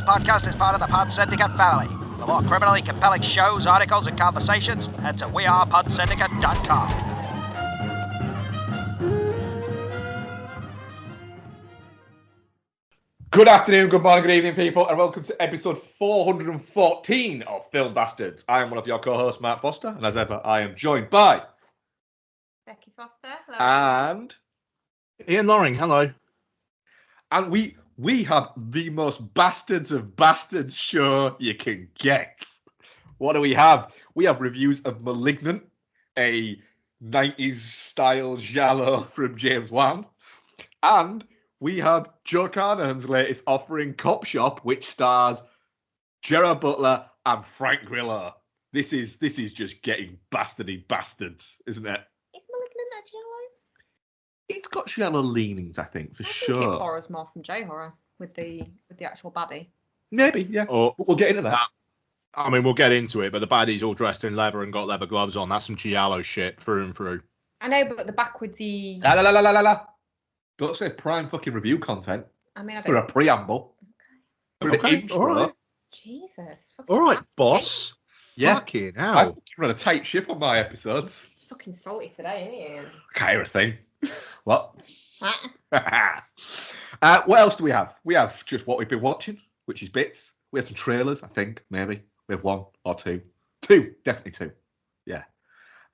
podcast is part of the Pod Syndicate family. For more criminally compelling shows, articles, and conversations, head to wearepodsyndicate.com. Good afternoon, good morning, good evening, people, and welcome to episode 414 of Film Bastards. I am one of your co-hosts, Mark Foster, and as ever, I am joined by Becky Foster, hello. And Ian Loring, hello. And we have the most bastards of bastards show you can get. What do we have? We have reviews of Malignant, a 90s style giallo from James Wan, and we have Joe Carnahan's latest offering, Copshop, which stars Gerard Butler and Frank Grillo. This is just getting bastardy bastards, isn't it? Is Malignant a giallo? It's got giallo leanings, I think, for sure. I think it borrows more from J-horror with the actual baddie. Maybe, yeah. Or We'll get into that. I mean, we'll get into it, but the baddie's all dressed in leather and got leather gloves on. That's some giallo shit through and through. I know, but the backwardsy. La la la la la la. Don't say prime fucking review content. I mean, for a preamble. For an Okay, intro. all right. Jesus. All right, boss. Yeah. Fucking I hell. fucking run a tight ship on my episodes. Fucking salty today, isn't Can't hear a thing. What? he? What else do we have? We have just what we've been watching, which is bits. We have some trailers, I think, maybe. We have one or two. Two, definitely two. Yeah.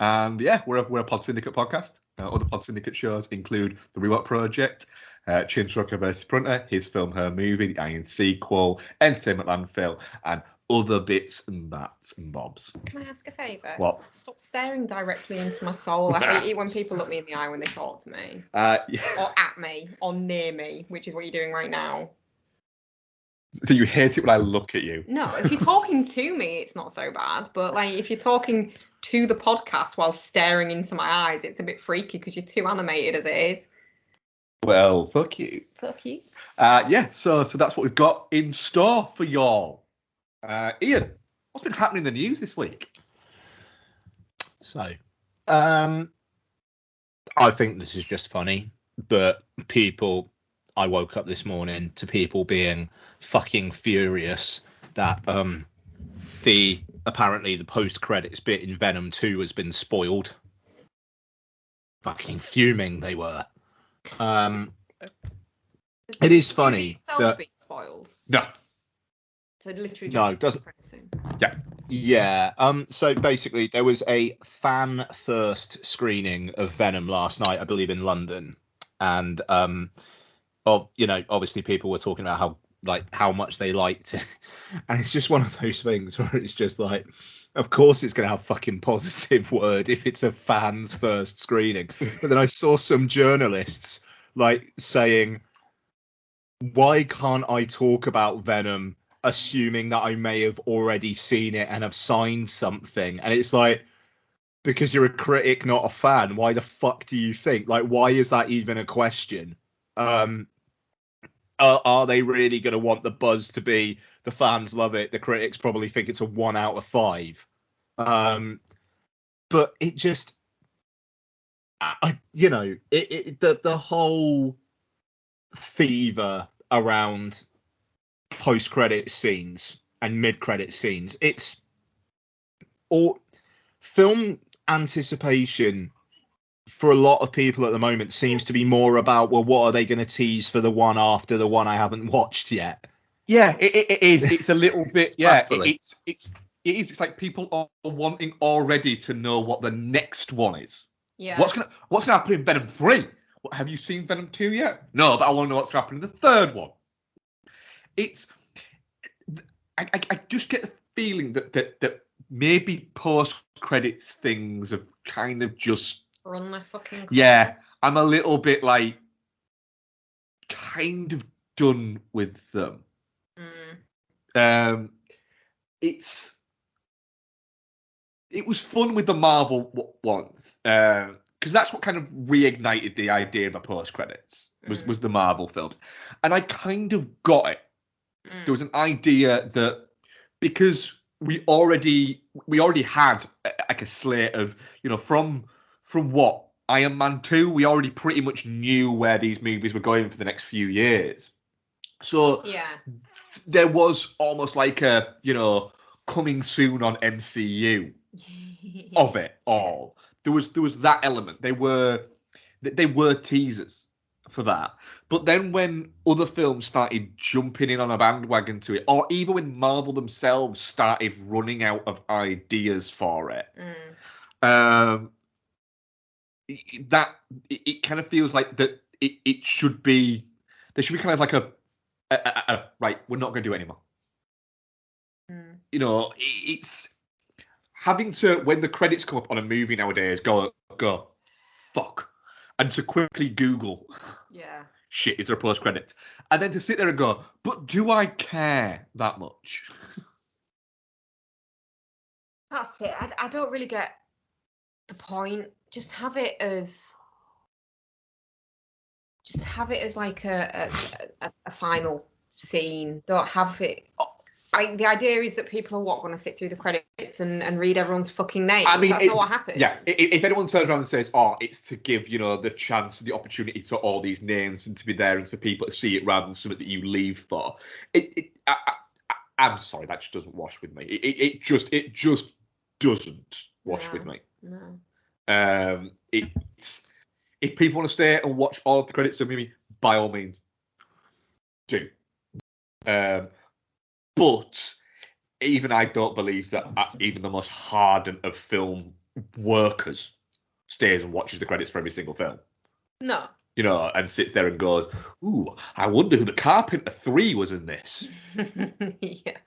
And yeah, we're a Pod Syndicate podcast. Other Pod Syndicate shows include The Rewatch Project, Chinstroker vs. Prunter, His Film, Her Movie, The Iron Sequel, Entertainment Landfill, and other bits and bats and bobs. Can I ask a favour? What? Stop staring directly into my soul. I hate it when people look me in the eye when they talk to me. Yeah. Or at me, or near me, which is what you're doing right now. So you hate it when I look at you? No, if you're talking to me, it's not so bad. But like, if you're talking to the podcast while staring into my eyes, it's a bit freaky because you're too animated as it is. Well, fuck you. Fuck you. Yeah, so that's what we've got in store for y'all. Ian, what's been happening in the news this week? So, I think this is just funny, but I woke up this morning to people being fucking furious that apparently the post-credits bit in Venom 2 has been spoiled. Fucking fuming they were. It is funny that Being spoiled. No. So literally. No, it doesn't. Yeah. Yeah. So basically, there was a fan first screening of Venom last night, I believe, in London, and obviously people were talking about how much they liked it, and it's just one of those things where it's just like, of course it's gonna have fucking positive word if it's a fan's first screening. But then I saw some journalists like saying, why can't I talk about Venom assuming that I may have already seen it and have signed something? And it's like, because you're a critic, not a fan. Why the fuck do you think? Like, why is that even a question? Are they really going to want the buzz to be the fans love it, the critics probably think it's a 1 out of 5? But it just, the whole fever around post-credit scenes and mid-credit scenes, it's all film anticipation for a lot of people at the moment seems to be more about, well, what are they going to tease for the one after the one I haven't watched yet? Yeah, it is. It's a little bit. Yeah, It's it's like people are wanting already to know what the next one is. Yeah. What's gonna happen in Venom 3? Have you seen Venom 2 yet? No, but I want to know what's gonna happen in the third one. I just get the feeling that maybe post credits things have kind of just Run my fucking course. Yeah, I'm a little bit like kind of done with them. It was fun with the Marvel ones because that's what kind of reignited the idea of a post credits was the Marvel films, and I kind of got it. There was an idea that because we already had like a slate of, from what Iron Man 2, we already pretty much knew where these movies were going for the next few years. So yeah, there was almost like a, coming soon on MCU of it all. There was that element. They were teasers for that. But then when other films started jumping in on a bandwagon to it, or even when Marvel themselves started running out of ideas for it, it kind of feels like that it should be, there should be kind of like a right, we're not going to do it anymore. It's having to, when the credits come up on a movie nowadays, go fuck, and to quickly Google, shit, is there a post credit, and then to sit there and go, but do I care that much? That's it. I don't really get the point. Just have it as like a final scene. Don't have it. The idea is that people are going to sit through the credits and read everyone's fucking name. I mean, that's not what happens. Yeah, if anyone turns around and says, "Oh, it's to give the chance, the opportunity to all these names and to be there and for people to see it rather than something that you leave for," I'm sorry, that just doesn't wash with me. It just doesn't wash with me. No. If people want to stay and watch all of the credits of the movie, by all means, do. But even I don't believe that even the most hardened of film workers stays and watches the credits for every single film. No. And sits there and goes, "Ooh, I wonder who the Carpenter 3 was in this." Yeah.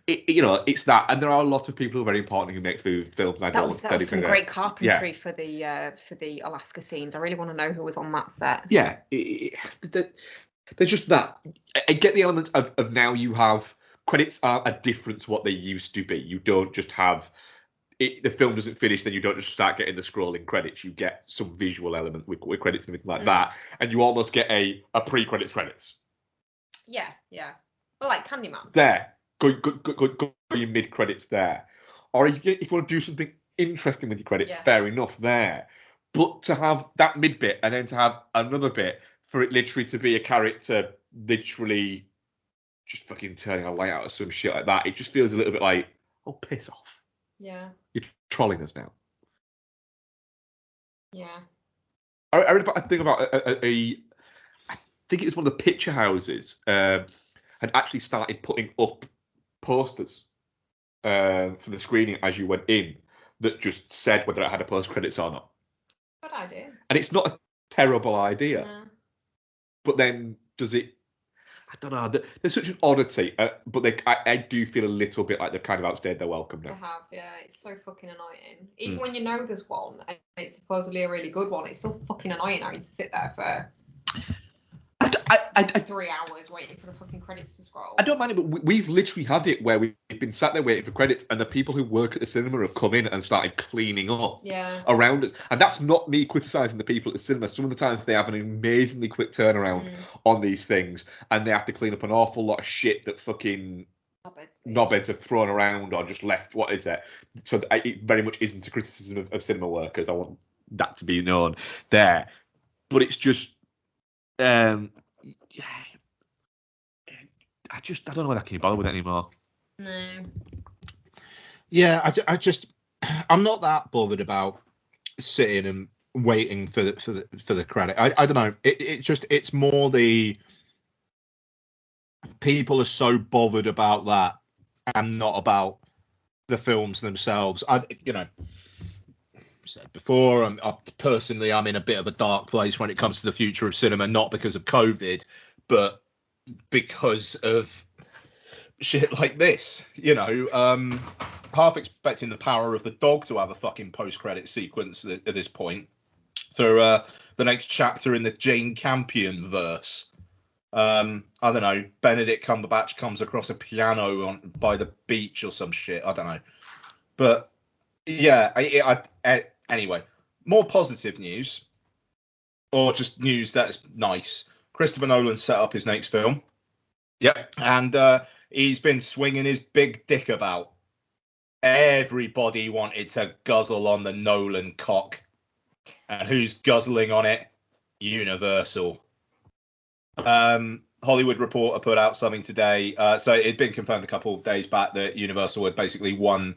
It's that, and there are a lot of people who are very important who make films. And that was some great carpentry for the Alaska scenes. I really want to know who was on that set. Yeah, there's just that. I get the element of now you have credits are different to what they used to be. You don't just have it, the film doesn't finish, then you don't just start getting the scrolling credits. You get some visual element with credits and everything like that, and you almost get a pre-credits credits. Yeah. Well, like Candyman. There. Go your mid credits there, or if you want to do something interesting with your credits, fair enough there. But to have that mid bit and then to have another bit for it literally to be a character literally just fucking turning a light out or some shit like that, it just feels a little bit like, oh, piss off. Yeah. You're trolling us now. Yeah. I read about a thing about I think it was one of the picture houses had actually started putting up posters for the screening as you went in that just said whether it had a post credits or not. Good idea. And it's not a terrible idea. No. But then does it? I don't know. There's such an oddity, but I do feel a little bit like they've kind of outstayed their welcome now. They have, yeah. It's so fucking annoying. Even when you know there's one and it's supposedly a really good one, it's still fucking annoying having to sit there for 3 hours waiting for the fucking credits to scroll. I don't mind it, but we've literally had it where we've been sat there waiting for credits, and the people who work at the cinema have come in and started cleaning up around us. And that's not me criticising the people at the cinema. Some of the times they have an amazingly quick turnaround on these things, and they have to clean up an awful lot of shit that fucking knobheads have thrown around or just left. What is it? So it very much isn't a criticism of cinema workers. I want that to be known there. But it's just... I don't know whether I can bother with it anymore. No. Yeah, I'm not that bothered about sitting and waiting for the credit. I don't know. It's more the people are so bothered about that and not about the films themselves. Said before, I'm in a bit of a dark place when it comes to the future of cinema, not because of COVID, but because of shit like this. Half expecting the Power of the Dog to have a fucking post-credit sequence at this point for the next chapter in the Jane Campion verse. I don't know, Benedict Cumberbatch comes across a piano by the beach or some shit. I don't know, but yeah, anyway, more positive news, or just news that is nice. Christopher Nolan set up his next film. Yep. And he's been swinging his big dick about. Everybody wanted to guzzle on the Nolan cock. And who's guzzling on it? Universal. Hollywood Reporter put out something today. So it'd been confirmed a couple of days back that Universal had basically won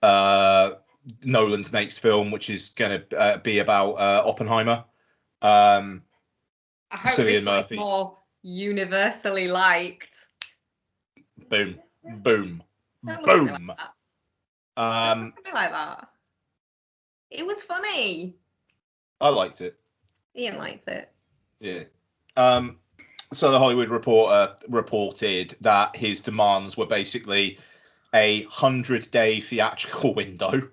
Nolan's next film, which is going to be about Oppenheimer. I hope Cillian this one is Murphy. more universally liked. Boom, boom, Don't look at me boom. like that. Don't Um, look at me like that. It was funny. I liked it. Ian liked it. Yeah. So the Hollywood Reporter reported that his demands were basically a 100-day theatrical window,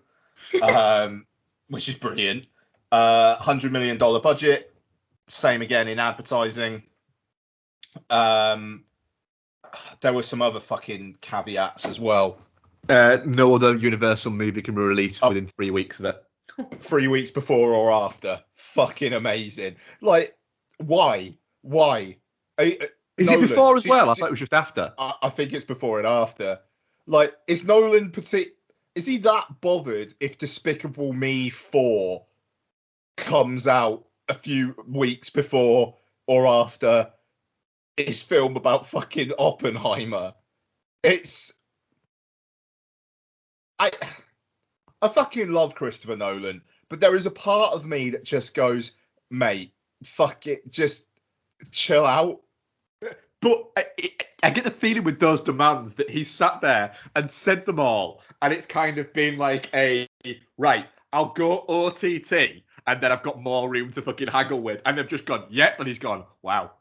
which is brilliant. $100 million budget. Same again in advertising. There were some other fucking caveats as well. No other Universal movie can be released within 3 weeks of it. 3 weeks before or after. Fucking amazing. Like, why? Is it before as well? I thought it was just after. I think it's before and after. Like, is Nolan is he that bothered if Despicable Me 4 comes out a few weeks before or after his film about fucking Oppenheimer? I fucking love Christopher Nolan, but there is a part of me that just goes, mate, fuck it, just chill out. But I get the feeling with those demands that he sat there and said them all, and it's kind of been like right, I'll go OTT, and then I've got more room to fucking haggle with, and they've just gone, yep, and he's gone, wow.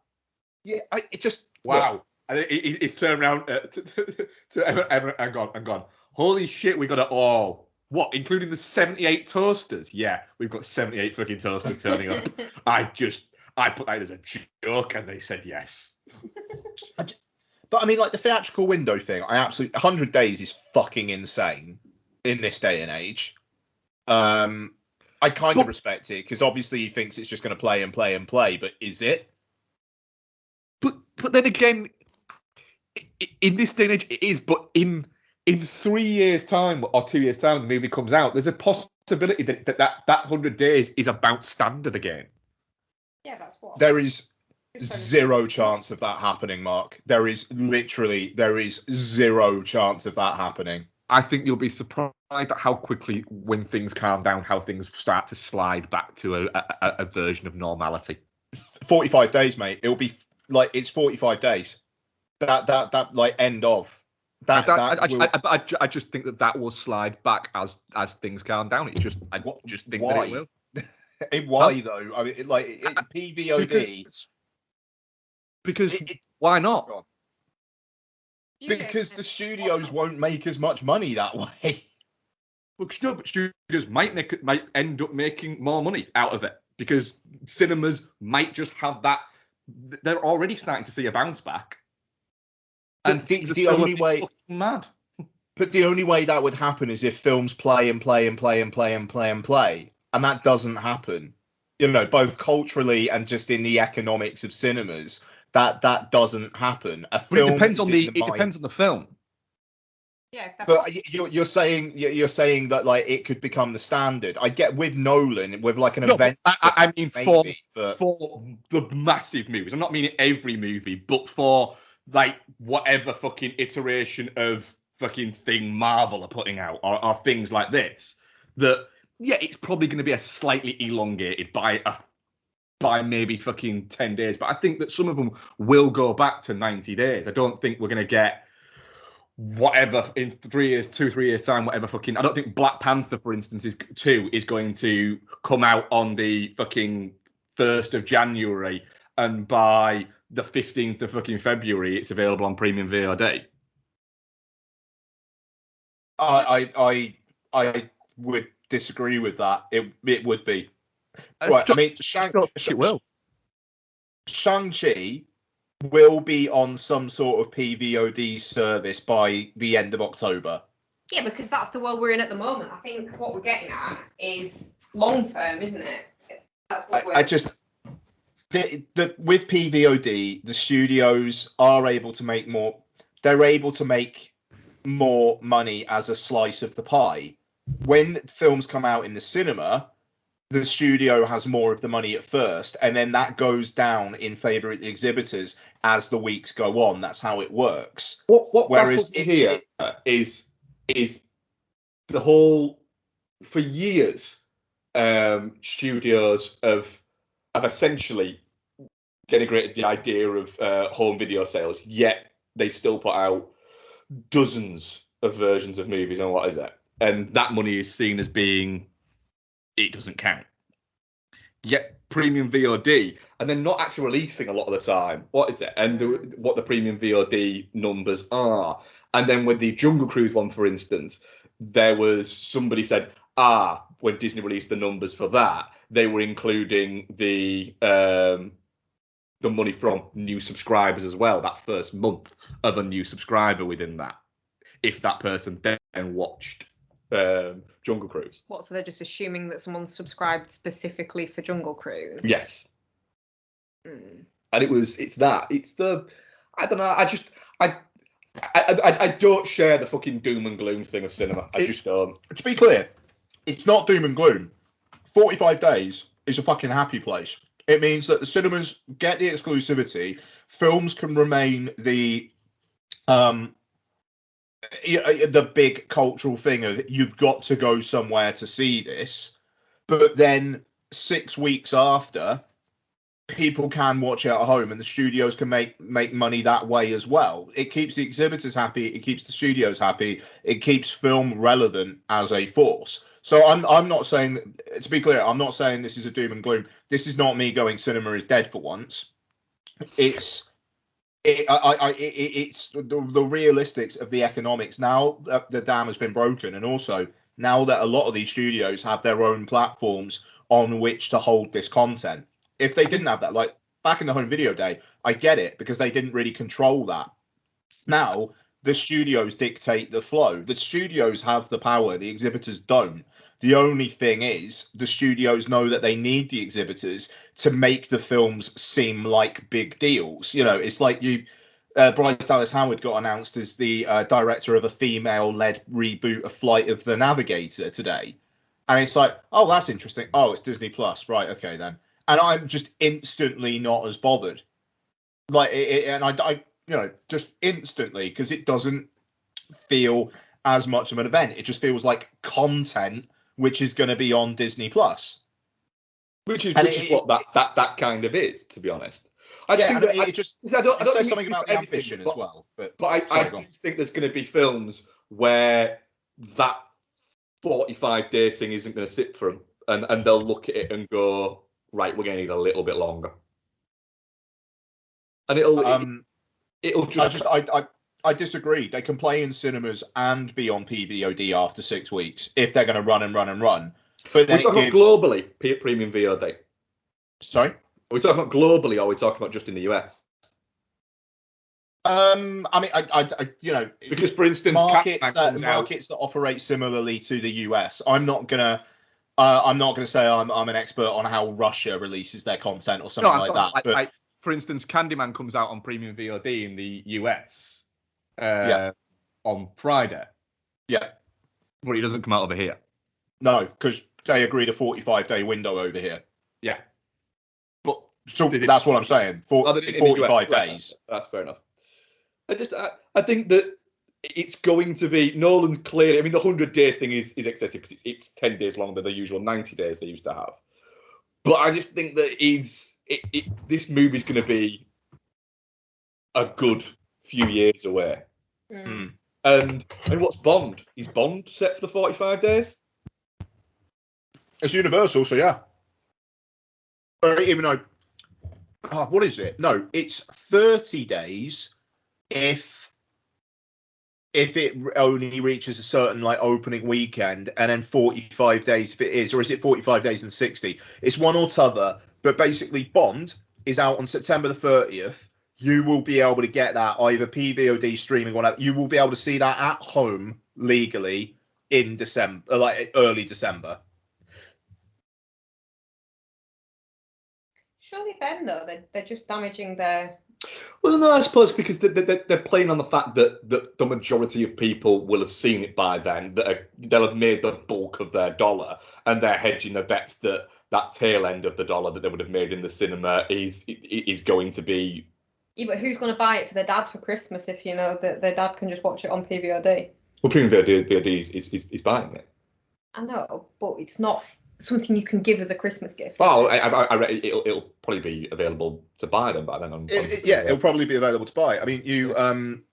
Yeah, wow. Look. And he's turned around to Emma and gone, holy shit, we got it all. What, including the 78 toasters? Yeah, we've got 78 fucking toasters turning up. I put that as a joke, and they said yes. But I mean, like the theatrical window thing, 100 days is fucking insane in this day and age. I kind of respect it because obviously he thinks it's just going to play and play and play, but is it? But then again, in this day and age, it is. But in 3 years' time or 2 years' time, the movie comes out, there's a possibility that 100 days is about standard again. Yeah, that's what. There is zero chance of that happening, Mark. There is zero chance of that happening. I think you'll be surprised at how quickly, when things calm down, how things start to slide back to a version of normality. 45 days, mate. It'll be like it's 45 days. That like end of. I just think that will slide back as things calm down. I just think why? that it will. Why though? I mean, PVOD. Because why not? Because the studios won't make as much money that way. Well, but studios might end up making more money out of it because cinemas might just have that. They're already starting to see a bounce back. And the only way, mad. But the only way that would happen is if films play and play and play and play and play and play, and that doesn't happen. You know, both culturally and just in the economics of cinemas, that doesn't happen. But it depends on the film. Yeah, but you're saying that like it could become the standard. I get with Nolan with like an event. I mean for the massive movies. I'm not meaning every movie, but for like whatever fucking iteration of fucking thing Marvel are putting out or things like this. That yeah, it's probably going to be a slightly elongated by maybe fucking 10 days, but I think that some of them will go back to 90 days. I don't think we're going to get whatever in 3 years, 2-3 years time, whatever fucking. I don't think Black Panther, for instance, is going to come out on the fucking 1st of January, and by the 15th of fucking February, it's available on premium VOD. I would disagree with that. It would be. Right, I mean, Shang-Chi will be on some sort of PVOD service by the end of October. Yeah, because that's the world we're in at the moment. I think what we're getting at is long term, isn't it? That's what with PVOD, the studios are able to make more. They're able to make more money as a slice of the pie. When films come out in the cinema, the studio has more of the money at first, and then that goes down in favour of the exhibitors as the weeks go on. That's how it works. What baffles me here is the whole, for years, studios have essentially denigrated the idea of home video sales, yet they still put out dozens of versions of movies on what is it? And that money is seen as being, it doesn't count. Yet premium VOD, and they're not actually releasing a lot of the time. What is it? And what the premium VOD numbers are. And then with the Jungle Cruise one, for instance, there was somebody said, when Disney released the numbers for that, they were including the money from new subscribers as well, that first month of a new subscriber within that, if that person then watched Jungle Cruise. What, so they're just assuming that someone's subscribed specifically for Jungle Cruise? Yes. And I don't know, I don't share the fucking doom and gloom thing of cinema. I just don't. To be clear, it's not doom and gloom. 45 days is a fucking happy place. It means that the cinemas get the exclusivity. Films can remain the big cultural thing of you've got to go somewhere to see this. But then 6 weeks after, people can watch it at home, and the studios can make money that way as well. It keeps the exhibitors happy. It keeps the studios happy. It keeps film relevant as a force. So I'm not saying, to be clear, I'm not saying this is a doom and gloom. This is not me going cinema is dead for once. It's the realistics of the economics. Now that the dam has been broken, and also now that a lot of these studios have their own platforms on which to hold this content. If they didn't have that, like back in the home video day, I get it, because they didn't really control that. Now the studios dictate the flow. The studios have the power. The exhibitors don't. The only thing is the studios know that they need the exhibitors to make the films seem like big deals. You know, it's like Bryce Dallas Howard got announced as the director of a female-led reboot of Flight of the Navigator today. And it's like, oh, that's interesting. Oh, it's Disney Plus. Right, okay, then. And I'm just instantly not as bothered. Like, I just instantly, because it doesn't feel as much of an event. It just feels like content which is going to be on Disney Plus. Which is what that kind of is, to be honest. I don't says something about the ambition as well. But I do think there's going to be films where that 45-day thing isn't going to sit for them, and they'll look at it and go, right, we're going to need a little bit longer. And it'll just. I disagree. They can play in cinemas and be on PVOD after 6 weeks if they're going to run and run and run. But then we're talking about globally, premium VOD. Sorry? Are we talking about globally, or are we talking about just in the US? I mean, I because for instance, markets that operate similarly to the US, I'm not gonna say I'm an expert on how Russia releases their content or something like that. But for instance, Candyman comes out on premium VOD in the US on Friday. Yeah. But he doesn't come out over here. No, because they agreed a 45-day window over here. Yeah. But so that's what I'm saying. 45 days. That's fair enough. I think that it's going to be, Nolan's clearly, I mean, the 100-day thing is excessive because it's 10 days longer than the usual 90 days they used to have. But I just think that this movie's going to be a good few years away. Mm. And what's Bond? Is Bond set for the 45 days? It's Universal, so yeah. Even though, what is it? No, it's 30 days if it only reaches a certain like opening weekend, and then 45 days if it is, or is it 45 days and 60? It's one or t'other, but basically Bond is out on September the 30th. You will be able to get that either PVOD, streaming, whatever. You will be able to see that at home legally in December, like early December. Surely then, though, they're just damaging their Well, no, I suppose because they're playing on the fact that the majority of people will have seen it by then, they'll have made the bulk of their dollar, and they're hedging their bets that tail end of the dollar that they would have made in the cinema is going to be. Yeah, but who's going to buy it for their dad for Christmas if that their dad can just watch it on PVOD? Well, premium VOD is buying it. I know, but it's not something you can give as a Christmas gift. Well, I read it'll probably be available to buy them by then. It'll probably be available to buy. I mean,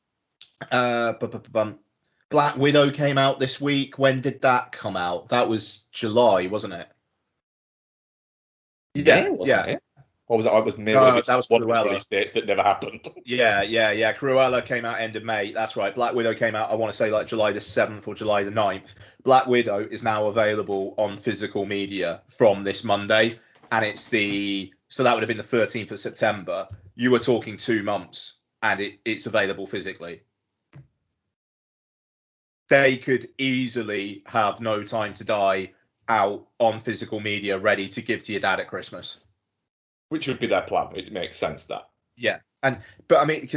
Black Widow came out this week. When did that come out? That was July, wasn't it? Yeah. It? Or was it? That was Cruella. Release dates that never happened. Yeah. Cruella came out end of May. That's right. Black Widow came out, I want to say, like July the 7th or July the 9th. Black Widow is now available on physical media from this Monday, and so that would have been the 13th of September. You were talking 2 months, and it's available physically. They could easily have No Time to Die out on physical media, ready to give to your dad at Christmas. Which would be their plan. It makes sense that. Yeah. But I mean,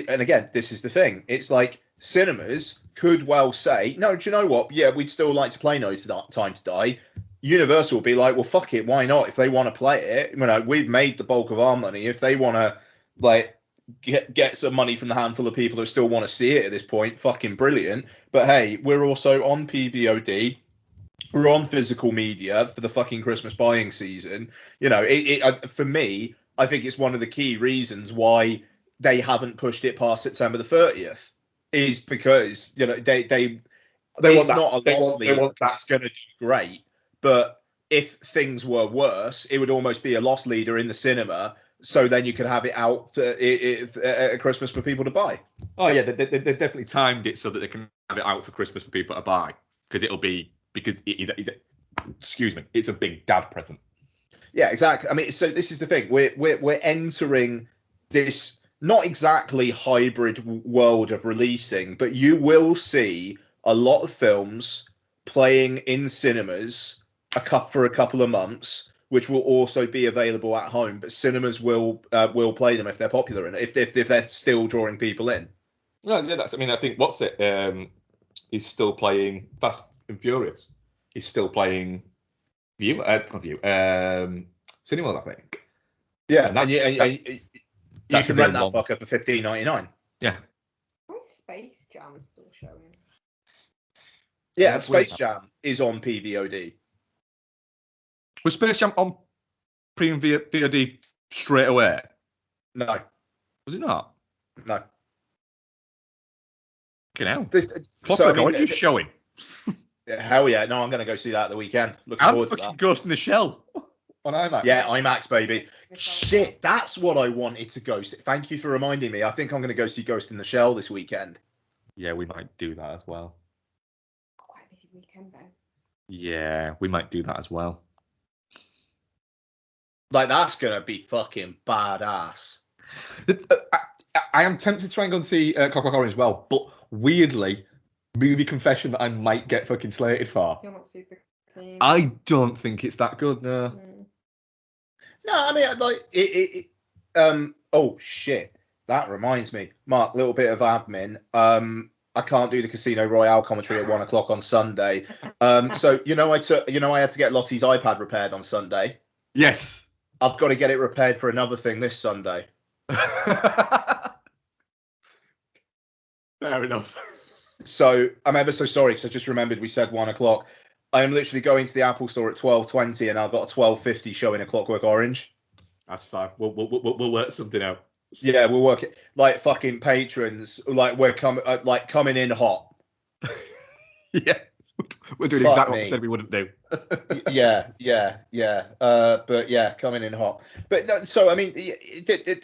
and again, this is the thing. It's like cinemas could well say, no, do you know what? Yeah, we'd still like to play No Time to Die. Universal will be like, well, fuck it. Why not? If they want to play it, we've made the bulk of our money. If they want to, like, get some money from the handful of people who still want to see it at this point, fucking brilliant. But hey, we're also on PVOD. We're on physical media for the fucking Christmas buying season. For me, I think it's one of the key reasons why they haven't pushed it past September the 30th is because, they want that. Not a loss leader that's going to do great. But if things were worse, it would almost be a loss leader in the cinema. So then you could have it out at Christmas for people to buy. Oh, yeah, they definitely timed it so that they can have it out for Christmas for people to buy because it's a big dad present. Yeah, exactly. I mean, so this is the thing. We're entering this not exactly hybrid world of releasing, but you will see a lot of films playing in cinemas for a couple of months, which will also be available at home. But cinemas will play them if they're popular and if they're still drawing people in. No, yeah, I think he's still playing Fast and Furious. He's still playing Cinema, I think. Yeah, and you can rent that fucker for $15.99. Yeah. Why is Space Jam still showing? Yeah, Space Jam is on PVOD. Was Space Jam on premium VOD straight away? No. Was it not? No. Hell. What are you showing? Hell yeah. No, I'm going to go see that at the weekend. Looking forward to that. Ghost in the Shell on IMAX. Yeah, IMAX, baby. Shit, that's what I wanted to go see. Thank you for reminding me. I think I'm going to go see Ghost in the Shell this weekend. Yeah, we might do that as well. Quite a busy weekend, though. Yeah, we might do that as well. Like, that's going to be fucking badass. I am tempted to try and go and see Clockwork Orange as well, but weirdly, movie confession that I might get fucking slated for. You're not super keen. I don't think it's that good, no. No, I mean, like, oh, shit. That reminds me. Mark, little bit of admin. I can't do the Casino Royale commentary at 1 o'clock on Sunday. So, I had to get Lottie's iPad repaired on Sunday. Yes. I've got to get it repaired for another thing this Sunday. Fair enough. So I'm ever so sorry because I just remembered we said 1 o'clock. I am literally going to the Apple store at 12:20 and I've got a 12:50 showing a Clockwork Orange. That's fine. We'll work something out. Yeah, we'll work it. Like fucking patrons, like we're coming in hot. Yeah, we're doing exactly what we said we wouldn't do. Yeah. But yeah, coming in hot. But no, so I mean,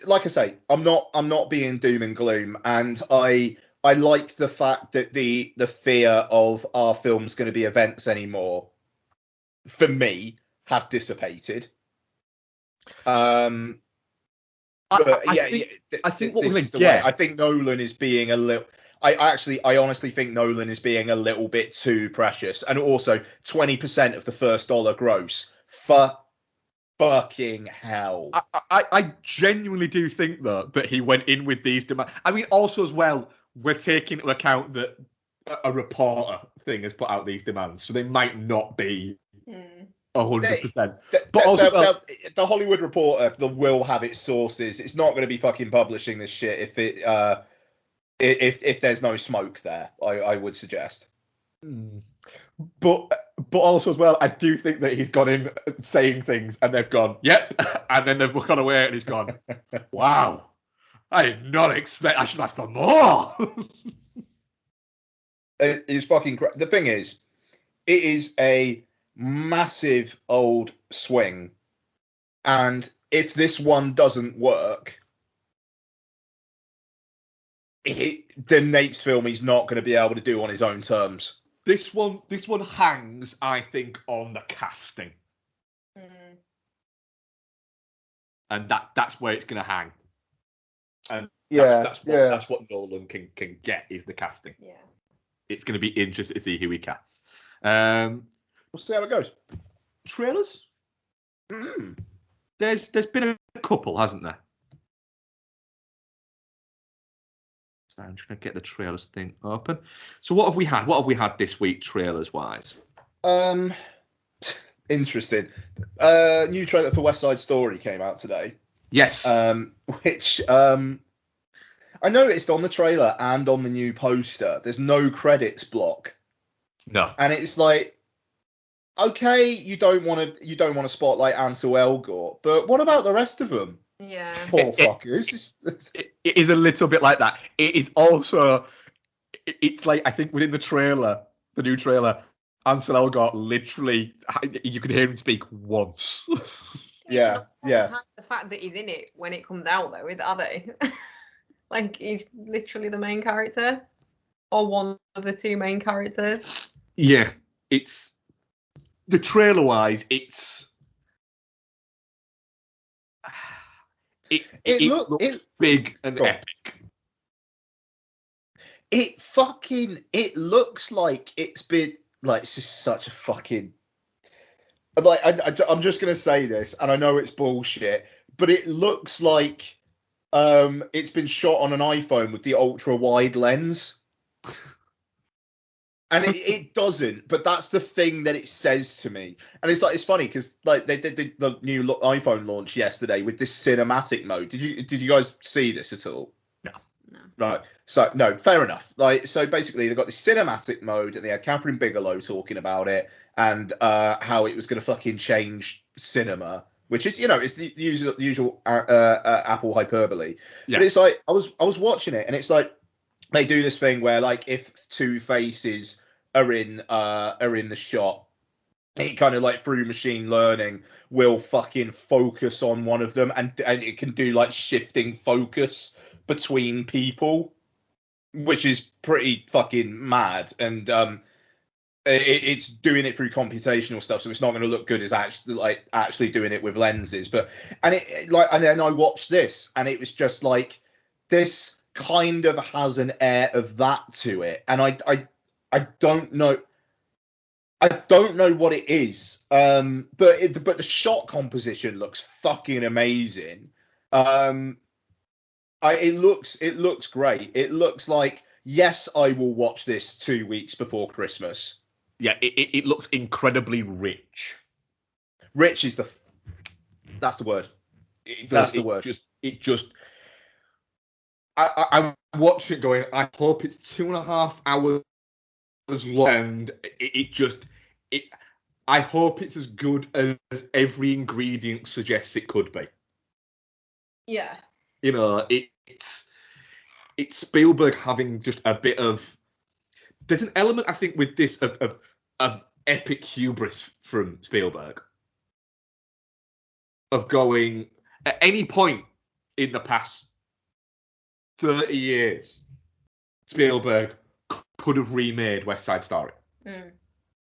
like I say, I'm not being doom and gloom, and I like the fact that the fear of our film's going to be events anymore, for me, has dissipated. I think what we're going to get. I think Nolan is being a little. I honestly think Nolan is being a little bit too precious, and also 20% of the first dollar gross. For fucking hell. I genuinely do think, though, that he went in with these demands. I mean, also as well, we're taking into account that a reporter thing has put out these demands, so they might not be 100%. But also, the Hollywood Reporter will have its sources. It's not going to be fucking publishing this shit if there's no smoke there. I would suggest. But also as well, I do think that he's gone in saying things and they've gone, yep, and then they've gone away and he's gone, wow, I did not expect. I should ask for more. It is fucking. The thing is, it is a massive old swing, and if this one doesn't work, the Nate's film he's not going to be able to do on his own terms. This one hangs, I think, on the casting, and that's where it's going to hang. And that's what Nolan can get is the casting. Yeah, it's going to be interesting to see who he casts. We'll see how it goes. Trailers. There's been a couple, hasn't there? So I'm just going to get the trailers thing open. So what have we had? What have we had this week, trailers wise? Interesting. New trailer for West Side Story came out today. Yes. Which I noticed on the trailer and on the new poster, there's no credits block. No. And it's like, okay, you don't want to spotlight Ansel Elgort, but what about the rest of them? Yeah. Poor fuckers. It is a little bit like that. It is also, it's like, I think within the trailer, the new trailer, Ansel Elgort literally, you can hear him speak once. Yeah. The fact that he's in it when it comes out, though, are they? Like, he's literally the main character, or one of the two main characters. Yeah, it's the trailer wise, it looks big and epic. It looks like it's been like, it's just such a fucking, like, I'm just gonna say this, and I know it's bullshit, but it looks like it's been shot on an iPhone with the ultra wide lens. And it doesn't, but that's the thing that it says to me. And it's like, it's funny because like they did the new iPhone launch yesterday with this cinematic mode. Did you guys see this at all? No. Right. So no, fair enough. Like, so basically they've got this cinematic mode and they had Catherine Bigelow talking about it and how it was going to fucking change cinema, which is, it's the usual Apple hyperbole. Yeah. But it's like, I was watching it and it's like, they do this thing where, like, if two faces are in the shot, it kind of, like, through machine learning will fucking focus on one of them, and it can do, like, shifting focus between people, which is pretty fucking mad. And it's doing it through computational stuff, so it's not going to look good as actually doing it with lenses. And then I watched this, and it was just like, this kind of has an air of that to it, and I don't know what it is, but the shot composition looks fucking amazing. It looks great. It looks like, yes, I will watch this 2 weeks before Christmas. Yeah, it looks incredibly rich. Rich is that's the word. That's the word. I'm watching it going, I hope it's 2.5 hours long, and I hope it's as good as every ingredient suggests it could be. Yeah. It's Spielberg having just a bit of, there's an element, I think, with this of epic hubris from Spielberg. Of going, at any point in the past 30 years, Spielberg could have remade West Side Story.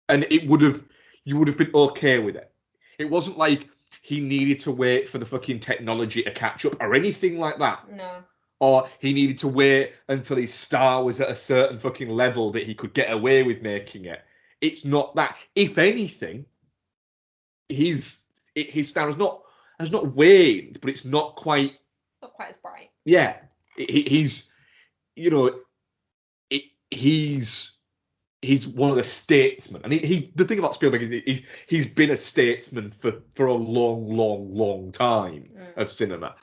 And you would have been okay with it. It wasn't like he needed to wait for the fucking technology to catch up or anything like that. No. Or he needed to wait until his star was at a certain fucking level that he could get away with making it. It's not that. If anything, his his style has not waned, but it's not quite. It's not quite as bright. Yeah, he's you know he's one of the statesmen, and the thing about Spielberg is he's been a statesman for a long time of cinema.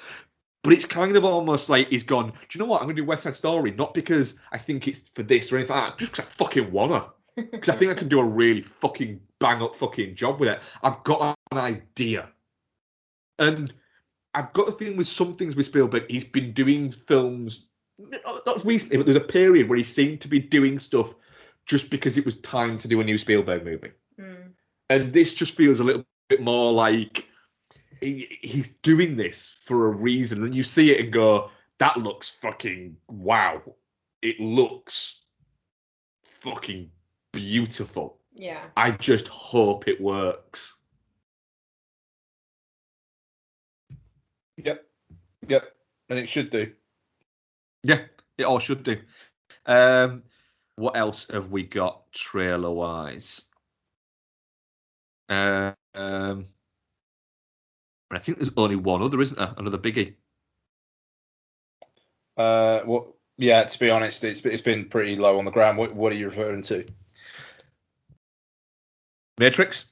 But it's kind of almost like he's gone, do you know what? I'm going to do West Side Story, not because I think it's for this or anything like that, just because I fucking wanna. Because I think I can do a really fucking bang up fucking job with it. I've got an idea. And I've got a feeling with some things with Spielberg, he's been doing films, not recently, but there's a period where he seemed to be doing stuff just because it was time to do a new Spielberg movie. And this just feels a little bit more like he's doing this for a reason. And you see it and go, that looks fucking wow. It looks fucking beautiful. Yeah. I just hope it works. Yep. And it should do. Yeah, it all should do. What else have we got trailer-wise? I think there's only one other, isn't there? Another biggie. Well, yeah. To be honest, it's been pretty low on the ground. What are you referring to? Matrix.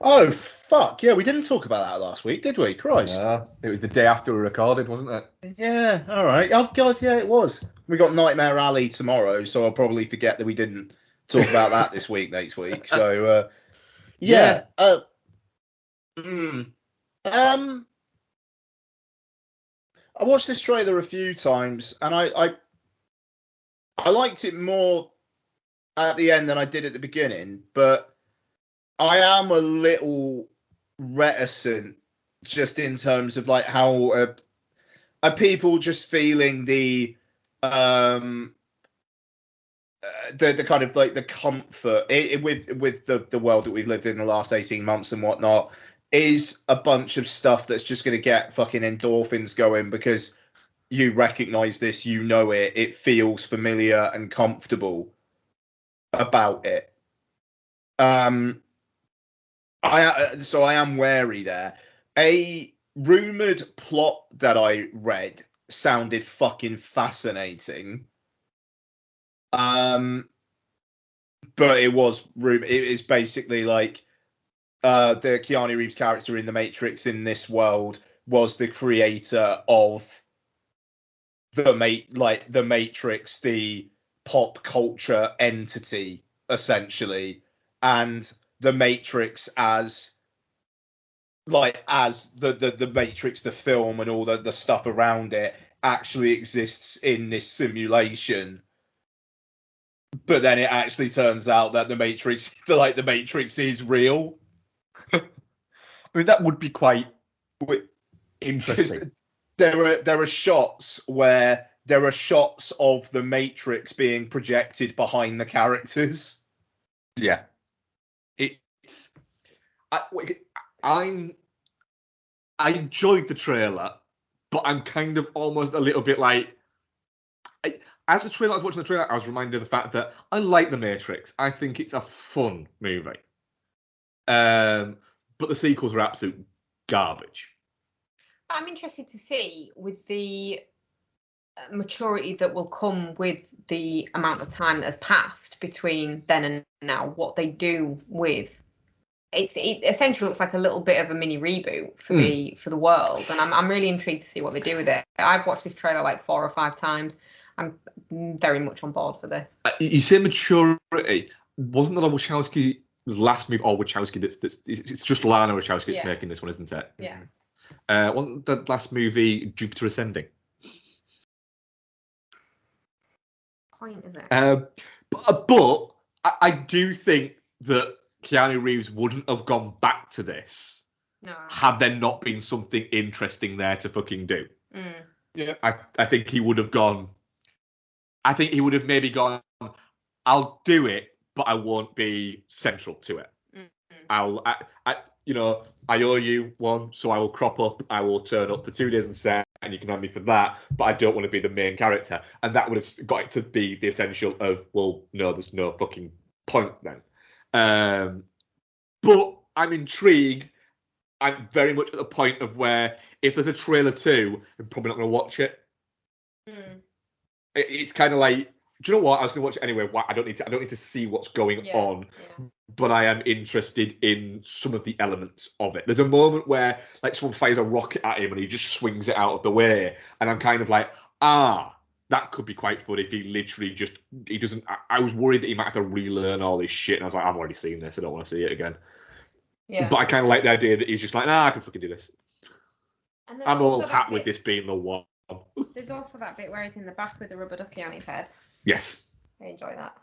Oh fuck! Yeah, we didn't talk about that last week, did we? Christ. It was the day after we recorded, wasn't it? Yeah. All right. Oh god, yeah, it was. We got Nightmare Alley tomorrow, so I'll probably forget that we didn't talk about that this week next week. So yeah. I watched this trailer a few times, and I liked it more at the end than I did at the beginning, but I am a little reticent just in terms of like how are people just feeling the kind of like the comfort with the world that we've lived in the last 18 months and whatnot is a bunch of stuff that's just going to get fucking endorphins going because you recognize this, you know it, it feels familiar and comfortable about it. So I am wary there. A rumored plot that I read sounded fucking fascinating. But it is basically like the Keanu Reeves character in The Matrix in this world was the creator of the Matrix, the pop culture entity, essentially, and the Matrix as the Matrix, the film, and all the stuff around it actually exists in this simulation. But then it actually turns out that the Matrix is real. I mean, that would be quite interesting. There are shots where there are shots of the Matrix being projected behind the characters. Yeah, I enjoyed the trailer, but I'm kind of almost a little bit like. As the trailer, I was watching the trailer, I was reminded of the fact that I like The Matrix. I think it's a fun movie. But the sequels are absolute garbage. I'm interested to see with the maturity that will come with the amount of time that has passed between then and now, what they do with it essentially looks like a little bit of a mini reboot for the world, and I'm really intrigued to see what they do with it. I've watched this trailer like 4 or 5 times. I'm very much on board for this. You say maturity. Wasn't that a Wachowski's last movie? Or Wachowski? It's just Lana Wachowski that's making this one, isn't it? Yeah. Wasn't the last movie Jupiter Ascending? Point is it? But I do think that Keanu Reeves wouldn't have gone back to this had there not been something interesting there to fucking do. Yeah. I think he would have gone. I think he would have maybe gone, I'll do it, but I won't be central to it. I owe you one, so I will crop up. I will turn up for 2 days and set, and you can have me for that. But I don't want to be the main character, and that would have got it to be the essential of, well, no, there's no fucking point then. But I'm intrigued. I'm very much at the point of where if there's a trailer 2, I'm probably not going to watch it. It's kind of like, do you know what? I was going to watch it anyway. Why? I don't need to see what's going on. Yeah. But I am interested in some of the elements of it. There's a moment where like someone fires a rocket at him and he just swings it out of the way, and I'm kind of like, that could be quite fun if he literally just he doesn't. I was worried that he might have to relearn all this shit, and I was like, I've already seen this. I don't want to see it again. Yeah. But I kind of like the idea that he's just like, nah, I can fucking do this. And there's I'm all also happy that with bit- this being the one. There's also that bit where he's in the back with the rubber ducky on his head. Yes. I enjoy that.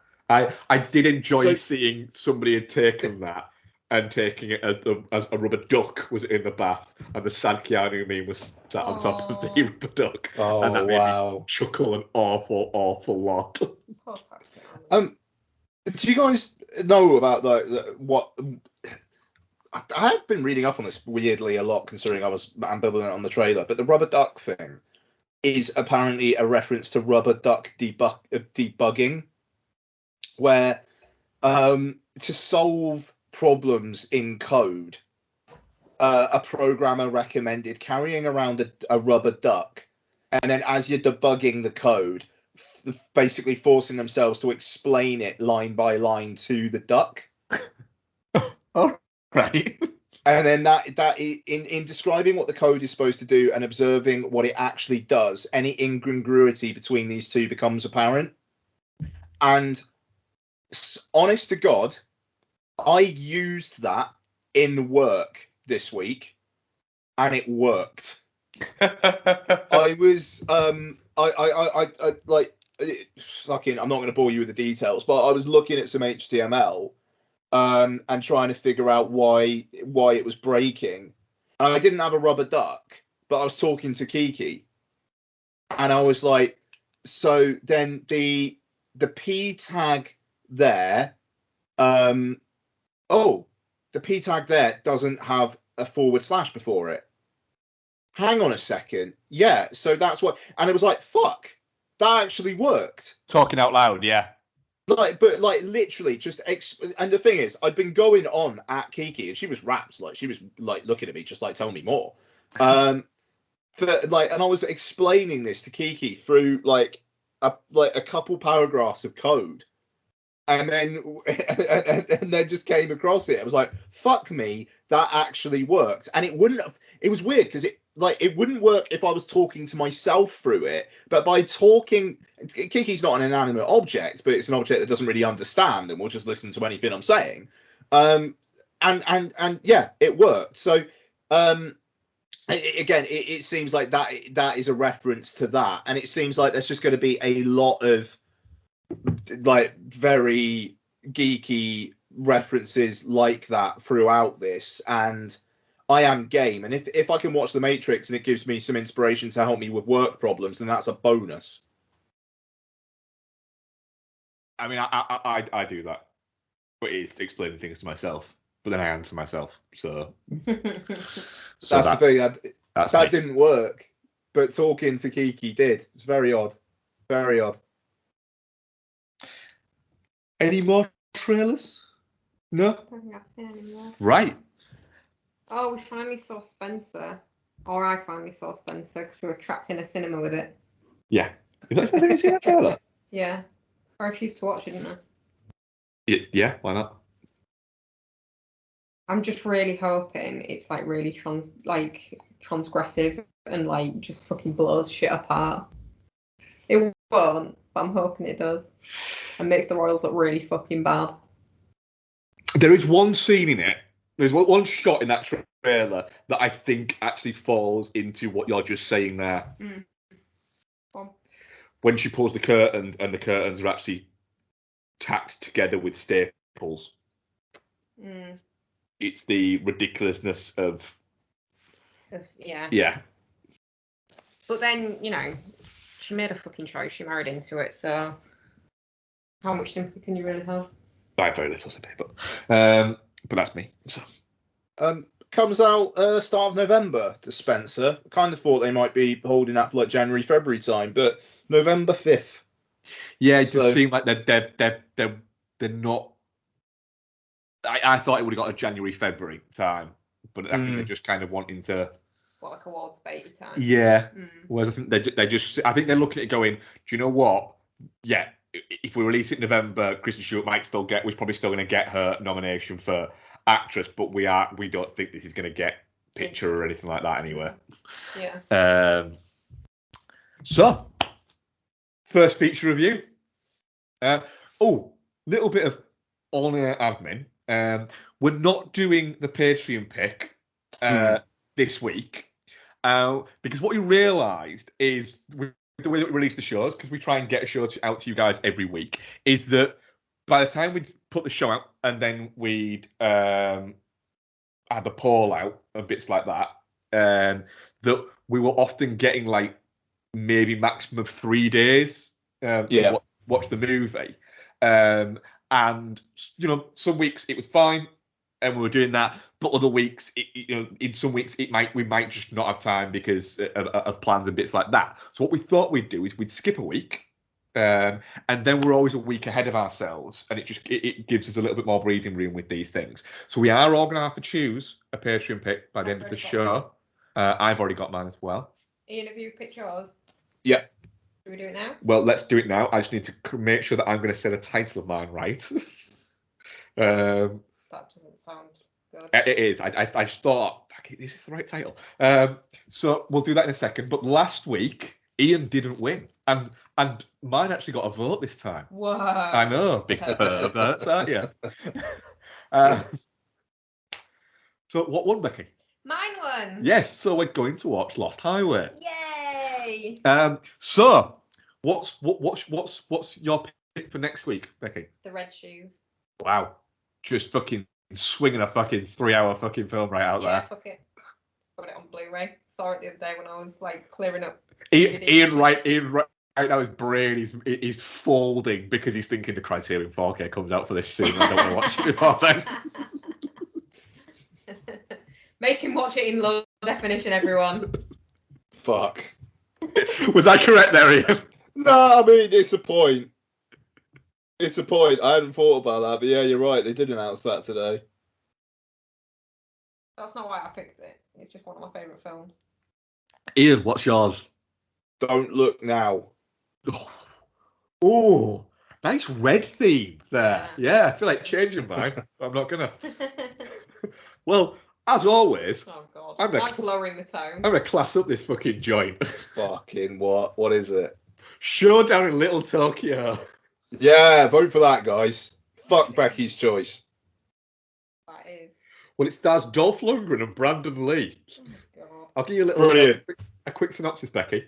I did enjoy So- seeing somebody had taken that and taking it as a rubber duck was in the bath, and the sad Keanu meme was sat on top of the Aw. rubber duck, Oh, and that made me wow. chuckle an awful lot. Of course, that's Keanu. Do you guys know about what? I have been reading up on this weirdly a lot, considering I was ambivalent on the trailer. But the rubber duck thing is apparently a reference to rubber duck debugging, where to solve problems in code, a programmer recommended carrying around a rubber duck, and then as you're debugging the code, basically forcing themselves to explain it line by line to the duck. All right. And then in describing what the code is supposed to do and observing what it actually does, any incongruity between these two becomes apparent. And honest to God, I used that in work this week, and it worked. I was I like fucking. I'm not going to bore you with the details, but I was looking at some HTML. And trying to figure out why it was breaking. And I didn't have a rubber duck, but I was talking to Kiki, and I was like, so then the P tag there, the P tag there doesn't have a // before it. Hang on a second. Yeah, so that's what. And it was like, fuck, that actually worked. Talking out loud, yeah. But literally just and the thing is, I'd been going on at Kiki, and she was rapt, like she was like looking at me, just like tell me more. And I was explaining this to Kiki through like a couple paragraphs of code, and then just came across it. I was like, fuck me, that actually worked, and it wouldn't have. It was weird because it wouldn't work if I was talking to myself through it, but by talking, Kiki's not an inanimate object, but it's an object that doesn't really understand and will just listen to anything I'm saying. And yeah, it worked. So again, it seems like that is a reference to that, and it seems like there's just going to be a lot of like very geeky references like that throughout this, and I am game. And if I can watch The Matrix and it gives me some inspiration to help me with work problems, then that's a bonus. I mean, I do that, but it's explaining things to myself. But then I answer myself, so That's the thing. That me. didn't work, but talking to Kiki did. It's very odd. Very odd. Any more trailers? No. I don't think I've seen any more. Right. Oh, we finally saw Spencer. Or I finally saw Spencer because we were trapped in a cinema with it. Yeah. Is that have you seen that trailer? Yeah. I refused to watch it, didn't I? Yeah. Why not? I'm just really hoping it's like really transgressive and like just fucking blows shit apart. It won't, but I'm hoping it does. And makes the Royals look really fucking bad. There is one scene in it. There's one shot in that trailer that I think actually falls into what you're just saying there. When she pulls the curtains and the curtains are actually tacked together with staples. It's the ridiculousness of Yeah. Yeah. But then, you know, she made a fucking choice. She married into it, so how much sympathy can you really have? I have very little sympathy, but that's me. So. Comes out start of November to Spencer. Kind of thought they might be holding that for like January, February time, but November 5th. Yeah, it just seemed like they're not I thought it would have got a January, February time, but I think they're just kind of wanting to. What, like awards baby time? Yeah. Whereas I think I think they're looking at it going, do you know what? Yeah, if we release it in November, Kristen Stewart might still get. We're probably still going to get her nomination for actress, but we don't think this is going to get picture or anything like that anywhere. Yeah. So, first feature review. Little bit of on-air admin. We're not doing the Patreon pick this week because what we realised is with the way that we release the shows, because we try and get a show out to you guys every week, is that by the time we'd put the show out and then we'd add the poll out and bits like that, that we were often getting like maybe maximum of 3 days to watch the movie. And some weeks it was fine and we were doing that, but other weeks, in some weeks we might just not have time because of plans and bits like that. So what we thought we'd do is we'd skip a week, and then we're always a week ahead of ourselves, and it gives us a little bit more breathing room with these things. So we are all going to have to choose a Patreon pick by the end of the show. I've already got mine as well. Ian, have you picked yours? Yeah. Should we do it now? Well, let's do it now. I just need to make sure that I'm going to say the title of mine right. That doesn't sound good. It is. I just thought, is this the right title? So we'll do that in a second. But last week, Ian didn't win. And mine actually got a vote this time. Whoa. I know. Big perverts, aren't you? So what won, Becky? Mine won. Yes. So we're going to watch Lost Highway. Yay. So what's your pick for next week, Becky? The Red Shoes. Wow. Just fucking swinging a fucking 3-hour fucking film right out there. Yeah, fuck it. Got it on Blu-ray. Saw it the other day when I was like clearing up. Ian right now his brain is folding because he's thinking the Criterion 4K comes out for this soon. I don't want to watch it before then. Make him watch it in low definition, everyone. Fuck. Was I correct there, Ian? No, I mean, it's a point. It's a point. I hadn't thought about that, but yeah, you're right. They did announce that today. That's not why I picked it. It's just one of my favourite films. Ian, what's yours? Don't Look Now. Oh, nice red theme there. Yeah, I feel like changing mine. I'm not gonna. Well, as always, oh god, I'm lowering the tone. I'm gonna class up this fucking joint. Fucking what? What is it? Showdown in Little Tokyo. Yeah, vote for that, guys. Fuck Becky's choice. That is. Well, it stars Dolph Lundgren and Brandon Lee. Oh god. I'll give you a quick synopsis, Becky.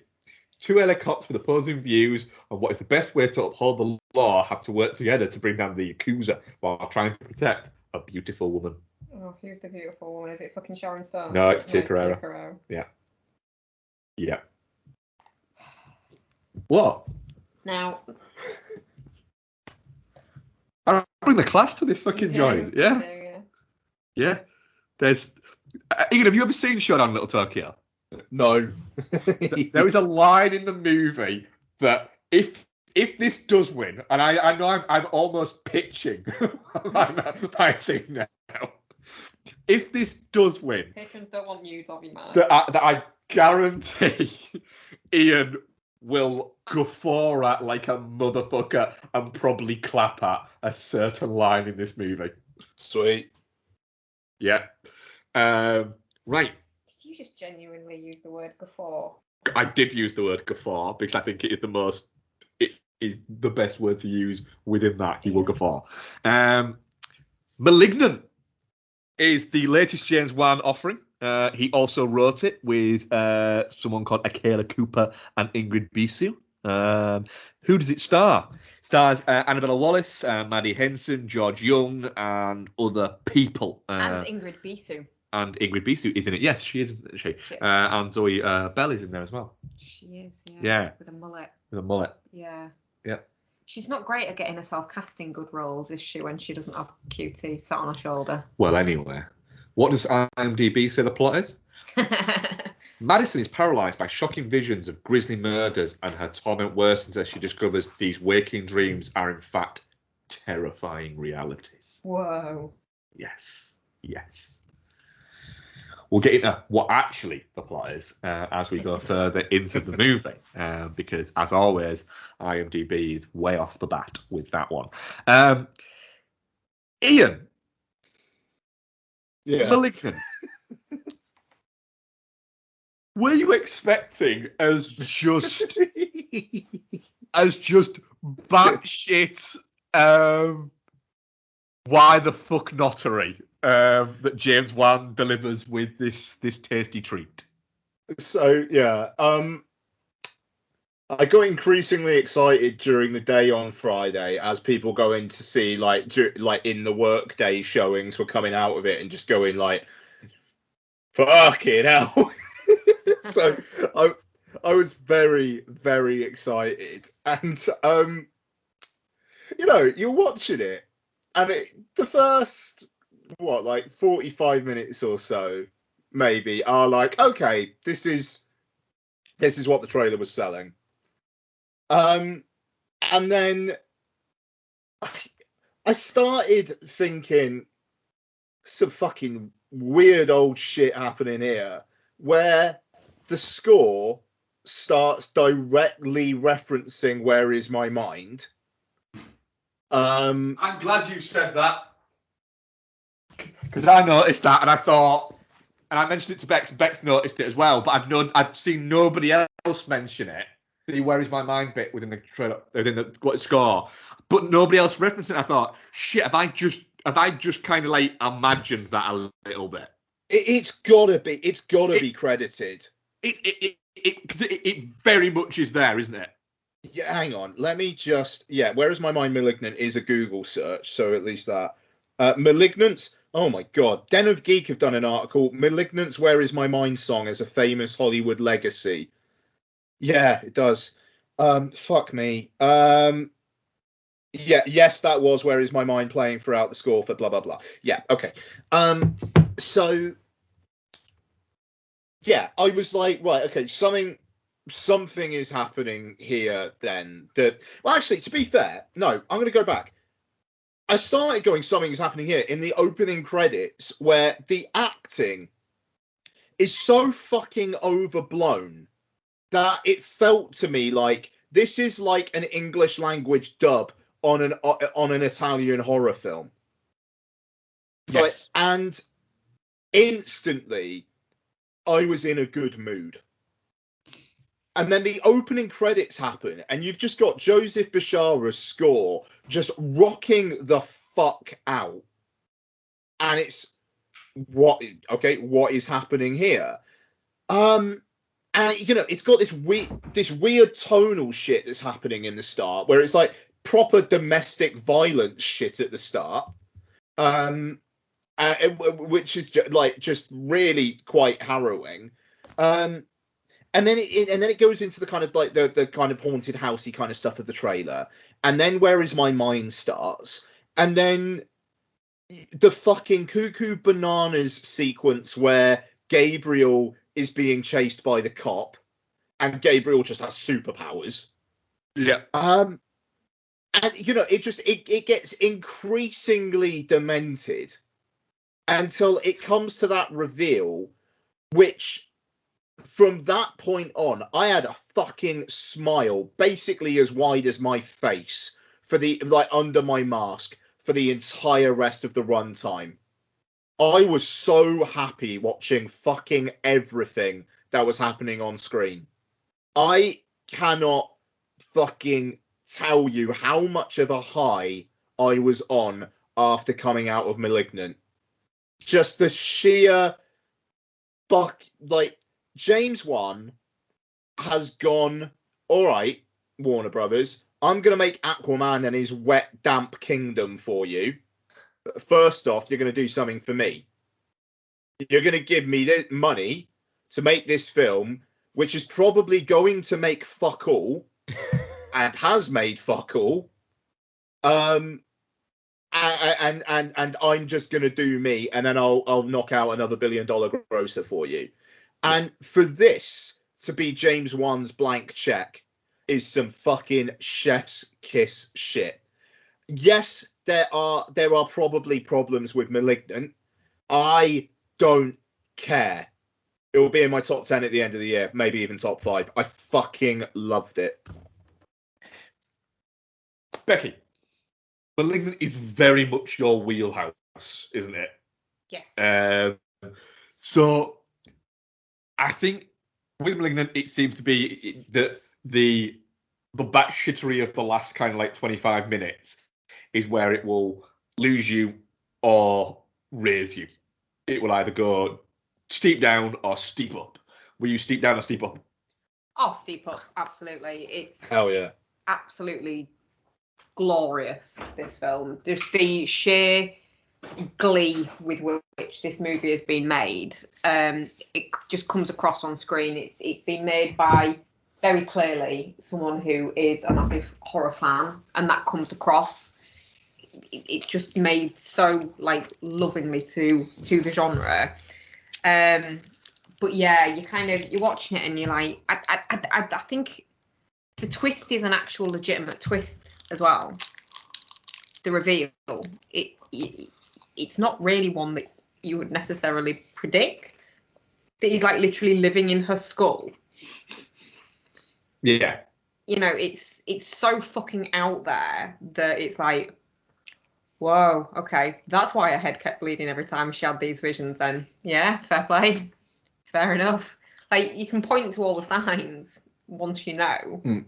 Two helicopters with opposing views on what is the best way to uphold the law have to work together to bring down the Yakuza while trying to protect a beautiful woman. Oh, who's the beautiful woman? Is it fucking Sharon Stone? No, it's Tia Carrera. Tia Carrera. Yeah. What? Now. I bring the class to this fucking joint. Yeah. Yeah. There's. Ian, have you ever seen Showdown in Little Tokyo? No. There is a line in the movie that if this does win, and I know I'm almost pitching my thing now. If this does win, patrons don't want nudes of you, man. That I guarantee Ian will guffaw at like a motherfucker and probably clap at a certain line in this movie. Sweet. Yeah. Right. Did you just genuinely use the word guffaw? I did use the word guffaw because I think it is the best word to use within that. He will guffaw. Malignant is the latest James Wan offering. He also wrote it with someone called Akela Cooper and Ingrid Bisu. Who does it star? It stars Annabella Wallace, Maddie Henson, George Young, and other people. And Ingrid Bisu. And Ingrid Bisu is in it. Yes, she is, isn't she? And Zoe Bell is in there as well. She is, yeah. With a mullet. With a mullet. Yeah. Yeah. She's not great at getting herself casting good roles, is she, when she doesn't have QT sat on her shoulder? Well, anyway. What does IMDb say the plot is? Madison is paralysed by shocking visions of grisly murders, and her torment worsens as she discovers these waking dreams are in fact terrifying realities. Whoa. Yes. We'll get into what actually the plot is as we go further into the movie, because as always, IMDb is way off the bat with that one. Ian, Malignant. Were you expecting as just batshit why the fuck nottery that James Wan delivers with this tasty treat? So I got increasingly excited during the day on Friday as people go in to see like in the workday showings were coming out of it and just going like, fucking hell. So I was very, very excited, and you're watching it, and the first 45 minutes or so maybe are like, okay, this is what the trailer was selling, and then I started thinking some fucking weird old shit happening here, where the score starts directly referencing Where Is My Mind. I'm glad you said that, because I noticed that and I thought, and I mentioned it to Bex, and Bex noticed it as well, but I've seen nobody else mention it, the Where Is My Mind bit within the trailer, within the score, but nobody else referenced it. I thought, shit, have I just kind of like imagined that a little bit? It's gotta be credited. It very much is there, isn't it? Yeah, hang on. Let me just... Yeah, Where Is My Mind Malignant is a Google search, so at least that. Malignant... Oh, my God. Den of Geek have done an article. Malignant's Where Is My Mind song as a famous Hollywood legacy. Yeah, it does. Fuck me. Yeah, yes, that was Where Is My Mind playing throughout the score for blah, blah, blah. Yeah, okay. So... Yeah, I was like, right, okay, something is happening here then. Well, actually, to be fair, no, I'm going to go back. I started going, something is happening here in the opening credits, where the acting is so fucking overblown that it felt to me like this is like an English language dub on an Italian horror film. Yes. And instantly, I was in a good mood. And then the opening credits happen, and you've just got Joseph Bishara's score just rocking the fuck out. And it's what is happening here? And it's got this weird tonal shit that's happening in the start, where it's like proper domestic violence shit at the start. Which is just really quite harrowing, and then it goes into the kind of like the kind of haunted housey kind of stuff of the trailer, and then Where Is My Mind starts, and then the fucking cuckoo bananas sequence where Gabriel is being chased by the cop, and Gabriel just has superpowers. Yeah. And it gets increasingly demented until it comes to that reveal, which from that point on, I had a fucking smile basically as wide as my face for under my mask for the entire rest of the runtime. I was so happy watching fucking everything that was happening on screen. I cannot fucking tell you how much of a high I was on after coming out of Malignant. Just the sheer James Wan has gone, all right, Warner Brothers, I'm going to make Aquaman and his wet, damp kingdom for you. First off, you're going to do something for me. You're going to give me money to make this film, which is probably going to make fuck all, and has made fuck all. And I'm just going to do me, and then I'll knock out another $1 billion grosser for you. And for this to be James Wan's blank check is some fucking chef's kiss shit. Yes, there are probably problems with Malignant. I don't care. It will be in my top 10 at the end of the year, maybe even top 5. I fucking loved it. Becky, Malignant is very much your wheelhouse, isn't it? Yes. So I think with Malignant, it seems to be that the batshittery of the last kind of like 25 minutes is where it will lose you or raise you. It will either go steep down or steep up. Will you steep down or steep up? Oh, steep up, absolutely. It's Hell yeah. absolutely glorious, this film. Just the sheer glee with which this movie has been made. It just comes across on screen. It's been made by very clearly someone who is a massive horror fan, and that comes across. It's just made so like lovingly to the genre. But yeah, you're watching it and you're like, I think the twist is an actual legitimate twist as well. The reveal, it's not really one that you would necessarily predict. That he's like literally living in her skull. Yeah. You know, it's so fucking out there that it's like, whoa, okay, that's why her head kept bleeding every time she had these visions then. Yeah, fair play. Fair enough. Like, you can point to all the signs once you know,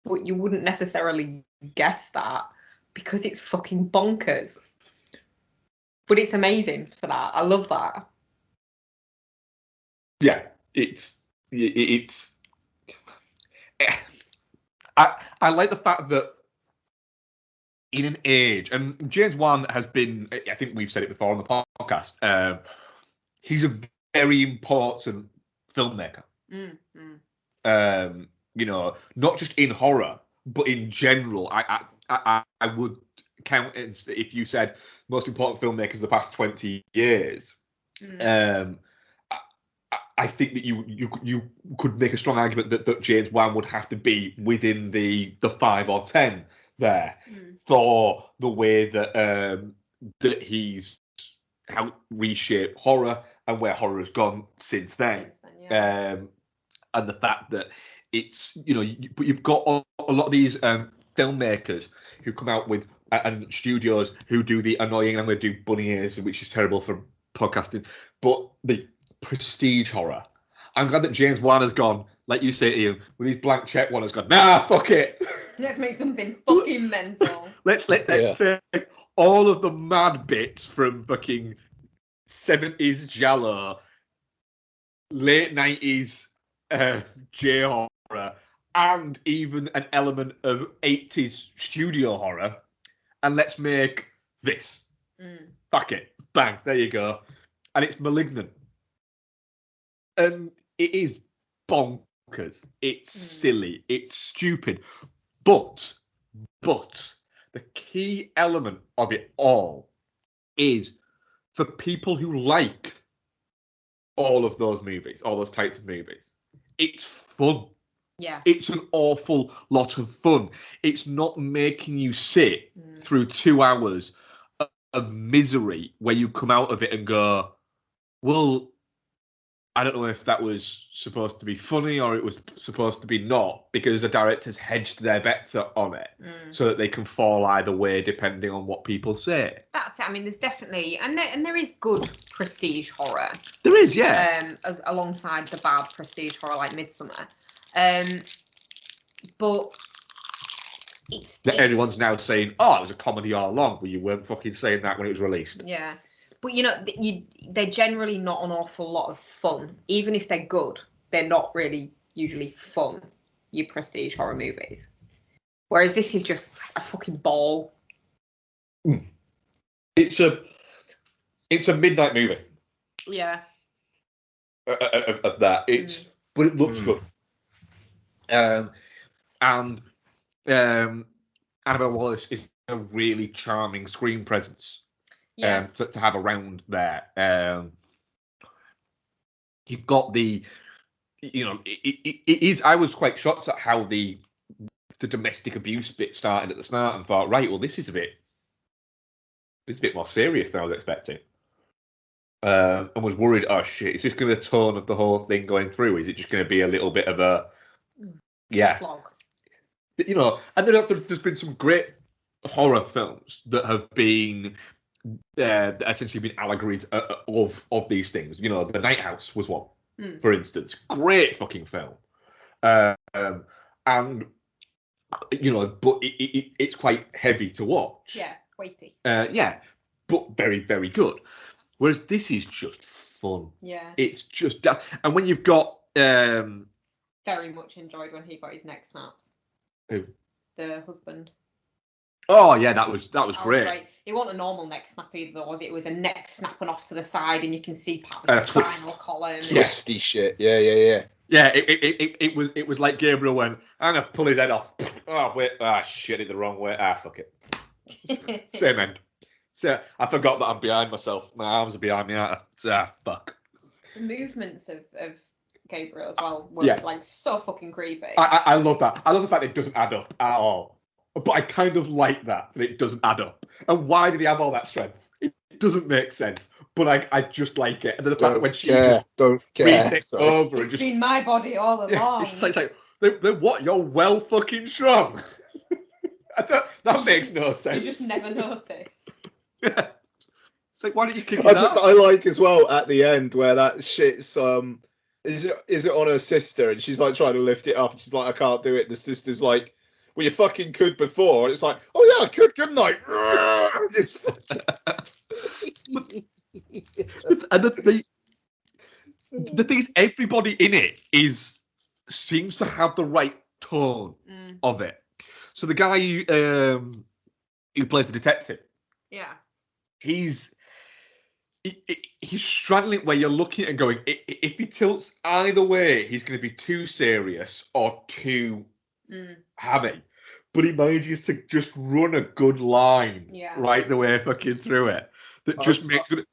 but you wouldn't necessarily guess that because it's fucking bonkers. But it's amazing for that. I love that. Yeah, it's I like the fact that in an age, and James Wan has been, I think we've said it before on the podcast, he's a very important filmmaker. You know, not just in horror, but in general. I would count it if you said most important filmmakers of the past 20 years. I think that you could make a strong argument that James Wan would have to be within the 5 or 10 there for the way that that he's helped reshape horror and where horror has gone since then. And the fact that it's, you know, but you've got a lot of these filmmakers who come out with and studios who do the annoying, I'm going to do bunny ears, which is terrible for podcasting, but the prestige horror. I'm glad that James Wan has gone, like you say, Ian, with his blank check one has gone, nah, fuck it. Let's make something fucking mental. Let's take all of the mad bits from fucking 70s Giallo, late 90s J horror, and even an element of 80s studio horror, and let's make this. Fuck it. Bang. There you go. And it's Malignant. And it is bonkers. It's silly. It's stupid. But the key element of it all is for people who like all of those movies, all those types of movies, it's fun. Yeah. It's an awful lot of fun. It's not making you sit through 2 hours of misery where you come out of it and go, well, I don't know if that was supposed to be funny or it was supposed to be not, because the directors hedged their bets on it so that they can fall either way depending on what people say. That's it. I mean, there's definitely, and there is good prestige horror. There is, yeah. Alongside the bad prestige horror like Midsummer. But it's everyone's now saying, oh, it was a comedy all along, but you weren't fucking saying that when it was released. Yeah. But, you know, they're generally not an awful lot of fun. Even if they're good, they're not really usually fun, your prestige horror movies. Whereas this is just a fucking ball. It's a midnight movie. Yeah. Of that. But it looks good. And Annabelle Wallis is a really charming screen presence. To have around there. You've got the, you know, it is. I was quite shocked at how the domestic abuse bit started at the start and thought, right, well, this is a bit it's a bit more serious than I was expecting. And was worried, oh shit, is this going to be the tone of the whole thing going through? Is it just going to be a little bit of a Slog. But, and there's been some great horror films that have been essentially been allegories of these things. The Night House was one, for instance. Great fucking film. And but it's quite heavy to watch. Yeah, weighty. But very, very good. Whereas this is just fun. Yeah. It's just and when you've got very much enjoyed when he got his neck snapped. Who? The husband. Oh yeah, that was great. Right. It wasn't a normal neck snap either, was it? It was a neck snapping off to the side, and you can see part of the spinal column. Twisty shit. Yeah. Yeah, it was like Gabriel went, I'm gonna pull his head off. Oh wait, shit, it the wrong way. Fuck it. Same end. So I forgot that I'm behind myself. My arms are behind me. Fuck. The movements of Gabriel as well were like so fucking creepy. I love that. I love the fact that it doesn't add up at all. But I kind of like that it doesn't add up. And why did he have all that strength? It doesn't make sense. But I just like it. And then the fact that when she don't care. It over and it's just been my body all along. It's like then what? You're well fucking strong. That makes no sense. You just never notice. Yeah. It's like, why don't you kick his ass? I like as well at the end where that shit's is it on her sister and she's like trying to lift it up and she's like, I can't do it. The sister's like, well, you fucking could before. And it's like, oh yeah, I could, couldn't I? And the thing is, everybody in it seems to have the right tone of it. So the guy who plays the detective, he's straddling where you're looking at and going, if he tilts either way, he's going to be too serious or too hammy. But he manages to just run a good line right the way fucking through it. That just makes good.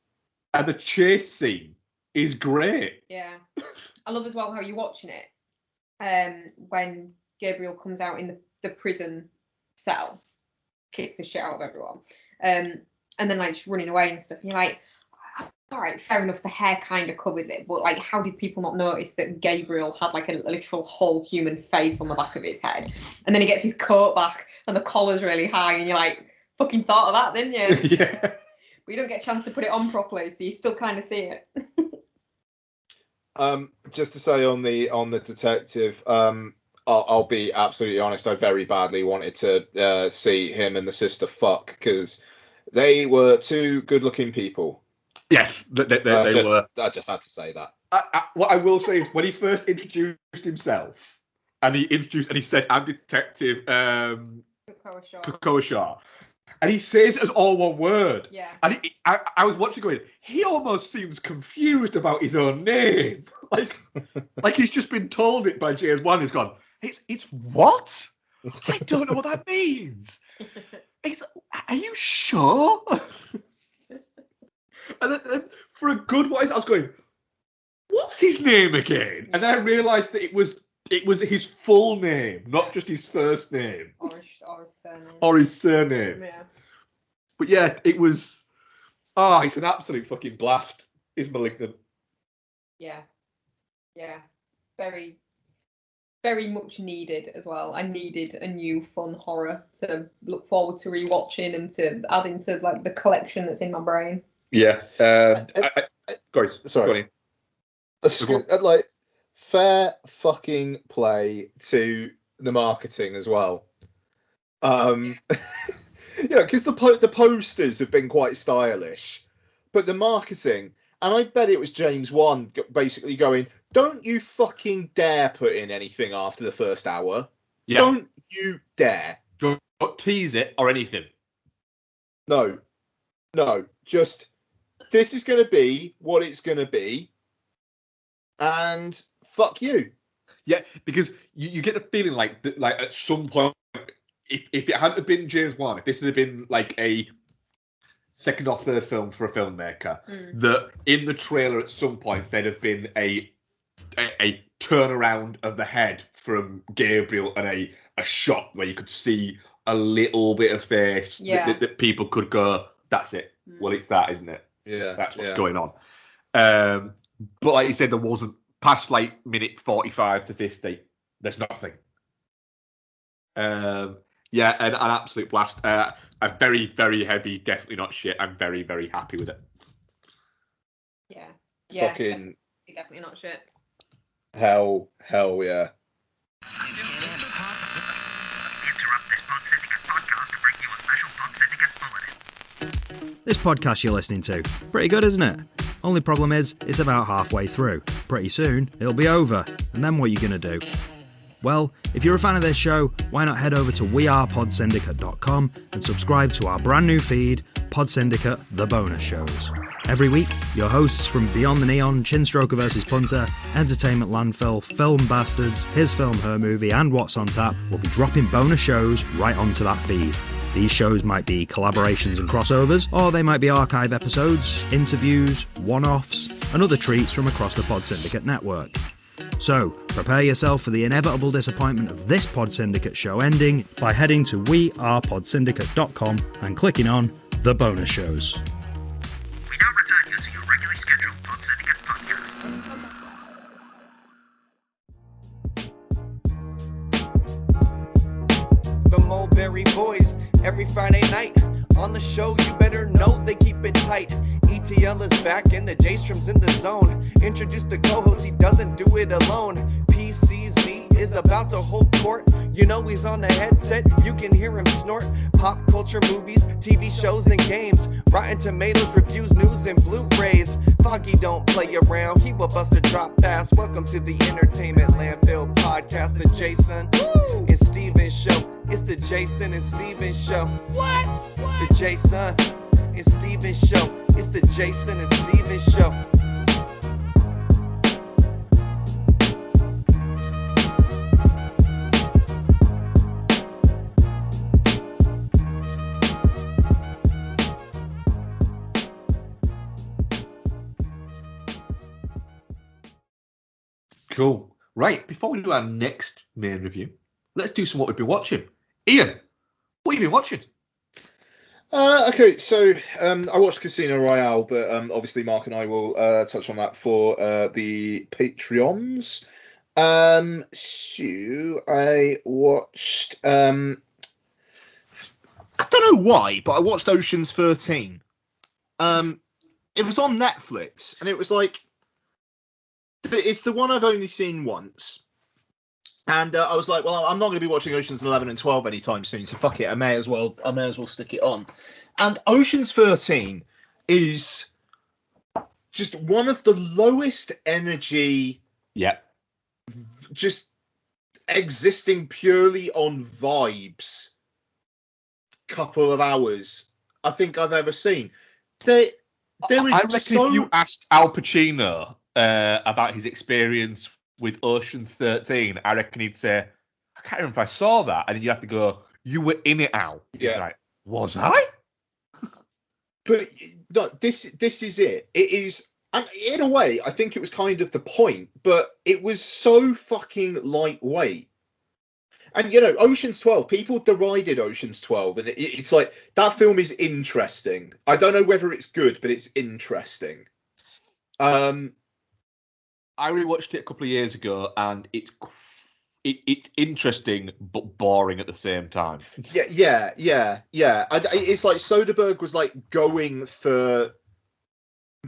And the chase scene is great. Yeah. I love as well how you're watching it. When Gabriel comes out in the prison cell, kicks the shit out of everyone. And then like just running away and stuff. And you're like, all right, fair enough, the hair kind of covers it, but like, how did people not notice that Gabriel had like a literal whole human face on the back of his head? And then he gets his coat back and the collar's really high, and you're like, fucking thought of that, didn't you? Yeah. But you don't get a chance to put it on properly, so you still kind of see it. Just to say on the detective, I'll be absolutely honest, I very badly wanted to see him and the sister fuck, because they were two good-looking people. Yes, they were. I just had to say that. What I will say is, when he first introduced himself, and he said, I'm Detective Copshop, and he says it as all one word. Yeah. And I was watching going, he almost seems confused about his own name. Like he's just been told it by James Wan. He's gone, it's what? I don't know what that means. Are you sure? And then for a good while, I was going, what's his name again? And then I realised that it was his full name, not just his first name. Or his surname. Or his surname. Yeah. But yeah, it was... Oh, it's an absolute fucking blast. It's Malignant. Yeah. Yeah. Very, very much needed as well. I needed a new fun horror to look forward to rewatching and to add into like the collection that's in my brain. Yeah. Sorry. Like, fair fucking play to the marketing as well. Because the posters have been quite stylish, but the marketing, and I bet it was James Wan basically going, don't you fucking dare put in anything after the first hour. Yeah. Don't you dare. Don't tease it or anything. No, just... This is going to be what it's going to be, and fuck you. Yeah, because you get the feeling like at some point, if it hadn't been James Wan, if this had been like a second or third film for a filmmaker, that in the trailer at some point there'd have been a turnaround of the head from Gabriel and a shot where you could see a little bit of face that people could go, That's it. Well, it's that, isn't it? Yeah. That's what's going on. But like you said, there wasn't past like minute 45 to 50. There's nothing. Yeah, an absolute blast. A very, very heavy, definitely not shit. I'm very, very happy with it. Yeah. Fucking definitely not shit. hell yeah. Interrupt this Pod Syndicate podcast to bring you a special Pod Syndicate bulletin. This podcast you're listening to, pretty good, isn't it? Only problem is, it's about halfway through. Pretty soon, it'll be over, and then what are you going to do? Well, if you're a fan of this show, why not head over to wearepodsyndicate.com and subscribe to our brand new feed, Pod Syndicate, The Bonus Shows. Every week, your hosts from Beyond the Neon, Chinstroker vs. Punter, Entertainment Landfill, Film Bastards, His Film, Her Movie, and What's on Tap will be dropping bonus shows right onto that feed. These shows might be collaborations and crossovers, or they might be archive episodes, interviews, one-offs, and other treats from across the Pod Syndicate network. So, prepare yourself for the inevitable disappointment of this Pod Syndicate show ending by heading to wearepodsyndicate.com and clicking on The Bonus Shows. We now return you to your regularly scheduled Pod Syndicate podcast. The Mulberry Boys every Friday night. On the show, you better know they keep it tight. ETL is back and the J-Strom's in the zone. Introduce the co-host, he doesn't do it alone. PCZ is about to hold court. You know he's on the headset, you can hear him snort. Pop culture, movies, TV shows, and games. Rotten Tomatoes, reviews, news, and Blu-rays. Foggy don't play around, he will bust a drop pass. Welcome to the Entertainment Landfill podcast, the Jason and Steven show. It's the Jason and Steven show. What? The Jason and Steven show. It's the Jason and Steven show. Cool. Right, before we do our next main review, let's do some what we've been watching. Ian, what have you been watching? Okay, so I watched Casino Royale, but obviously Mark and I will touch on that for the Patreons. So I watched. I don't know why, but I watched Ocean's 13. It was on Netflix, and it was like, it's the one I've only seen once. And I was like, well, I'm not going to be watching Oceans 11 and 12 anytime soon, so fuck it. I may as well stick it on. And Oceans 13 is just one of the lowest energy, just existing purely on vibes couple of hours I think I've ever seen. There is I reckon if you asked Al Pacino about his experience with Ocean's 13, I reckon he'd say, I can't remember if I saw that. And then you have to go, you were in it, Al. Yeah. Like, was I? But no, this is it. It is, and in a way, I think it was kind of the point, but it was so fucking lightweight. And, you know, Ocean's 12, people derided Ocean's 12, and it's like, that film is interesting. I don't know whether it's good, but it's interesting. I rewatched it a couple of years ago, and it's interesting but boring at the same time. Yeah. It's like Soderbergh was like going for,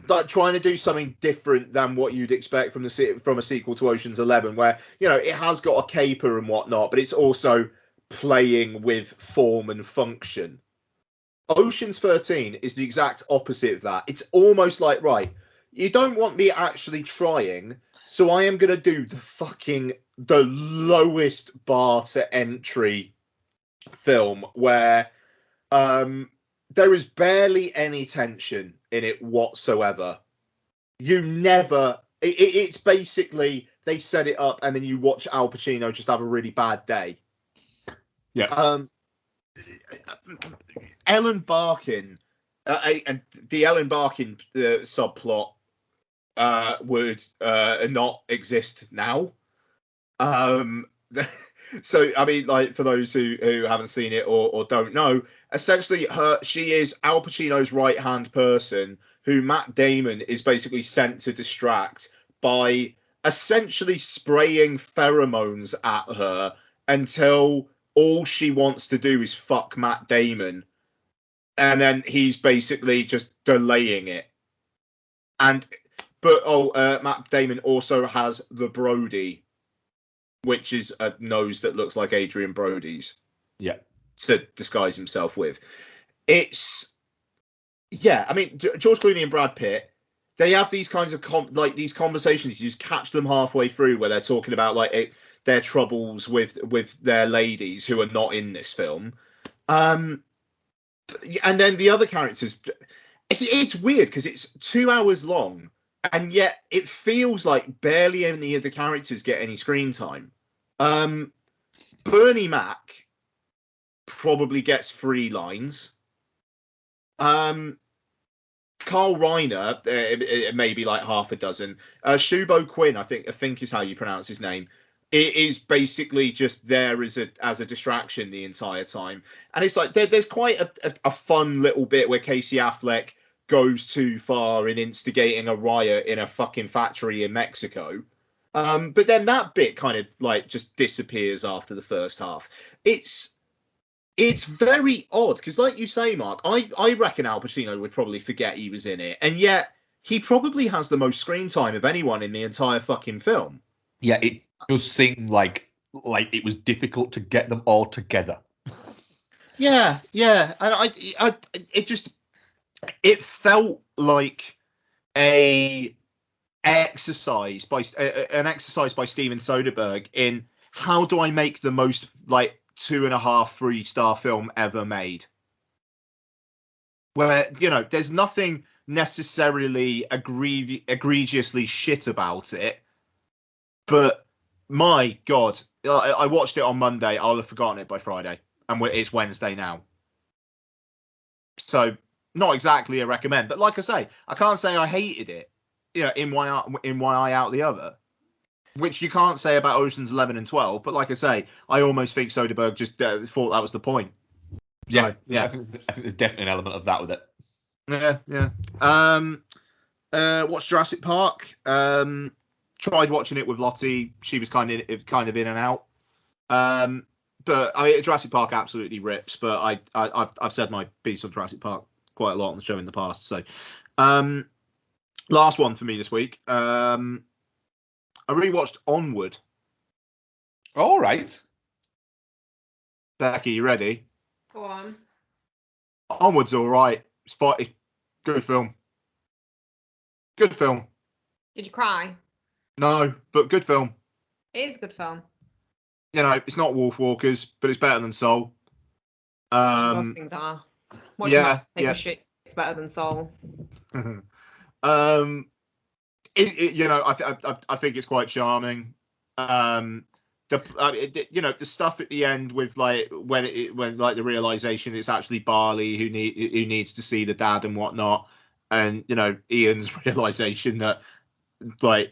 like, trying to do something different than what you'd expect from a sequel to Ocean's 11, where, you know, it has got a caper and whatnot, but it's also playing with form and function. Ocean's 13 is the exact opposite of that. It's almost like, right, you don't want me actually trying, so I am going to do the lowest bar to entry film where there is barely any tension in it whatsoever. You never... It's basically, they set it up and then you watch Al Pacino just have a really bad day. Yeah. Ellen Barkin, and the Ellen Barkin subplot would not exist now. So, I mean, like, for those who haven't seen it or don't know, essentially she is Al Pacino's right-hand person who Matt Damon is basically sent to distract by essentially spraying pheromones at her until all she wants to do is fuck Matt Damon. And then he's basically just delaying it. But Matt Damon also has the Brody, which is a nose that looks like Adrian Brody's. Yeah. To disguise himself with. I mean, George Clooney and Brad Pitt, they have these kinds of these conversations. You just catch them halfway through where they're talking about their troubles with their ladies who are not in this film. And then the other characters, it's weird because it's 2 hours long, and yet it feels like barely any of the characters get any screen time. Bernie Mac probably gets 3 lines. Carl Reiner, maybe like half a dozen. Shubo Quinn, I think is how you pronounce his name. It is basically just there as a distraction the entire time, and it's like there's quite a fun little bit where Casey Affleck goes too far in instigating a riot in a fucking factory in Mexico. But then that bit kind of like just disappears after the first half. It's very odd because, like you say, Mark, I reckon Al Pacino would probably forget he was in it, and yet he probably has the most screen time of anyone in the entire fucking film. Yeah, it does seem like it was difficult to get them all together. Yeah, and it felt like an exercise by Steven Soderbergh in how do I make the most 2.5 3-star film ever made, where there's nothing necessarily egregiously shit about it, but my god, I watched it on Monday. I'll have forgotten it by Friday, and it's Wednesday now, so not exactly a recommend. But like I say, I can't say I hated it, in one eye out the other, which you can't say about Oceans 11 and 12. But like I say, I almost think Soderbergh just thought that was the point. Yeah. I think there's definitely an element of that with it. Yeah. Watched Jurassic Park. Tried watching it with Lottie. She was kind of in and out. But I mean, Jurassic Park absolutely rips. But I've said my piece on Jurassic Park quite a lot on the show in the past. So, last one for me this week. I rewatched Onward. All right. Becky, you ready? Go on. Onward's all right. It's good film. Good film. Did you cry? No, but good film. It is a good film. It's not Wolf Walkers, but it's better than Soul. Most things are. Watching that take a shit, it's better than Soul. I think it's quite charming. The stuff at the end with when the realization it's actually Barley who needs to see the dad and whatnot, and Ian's realization that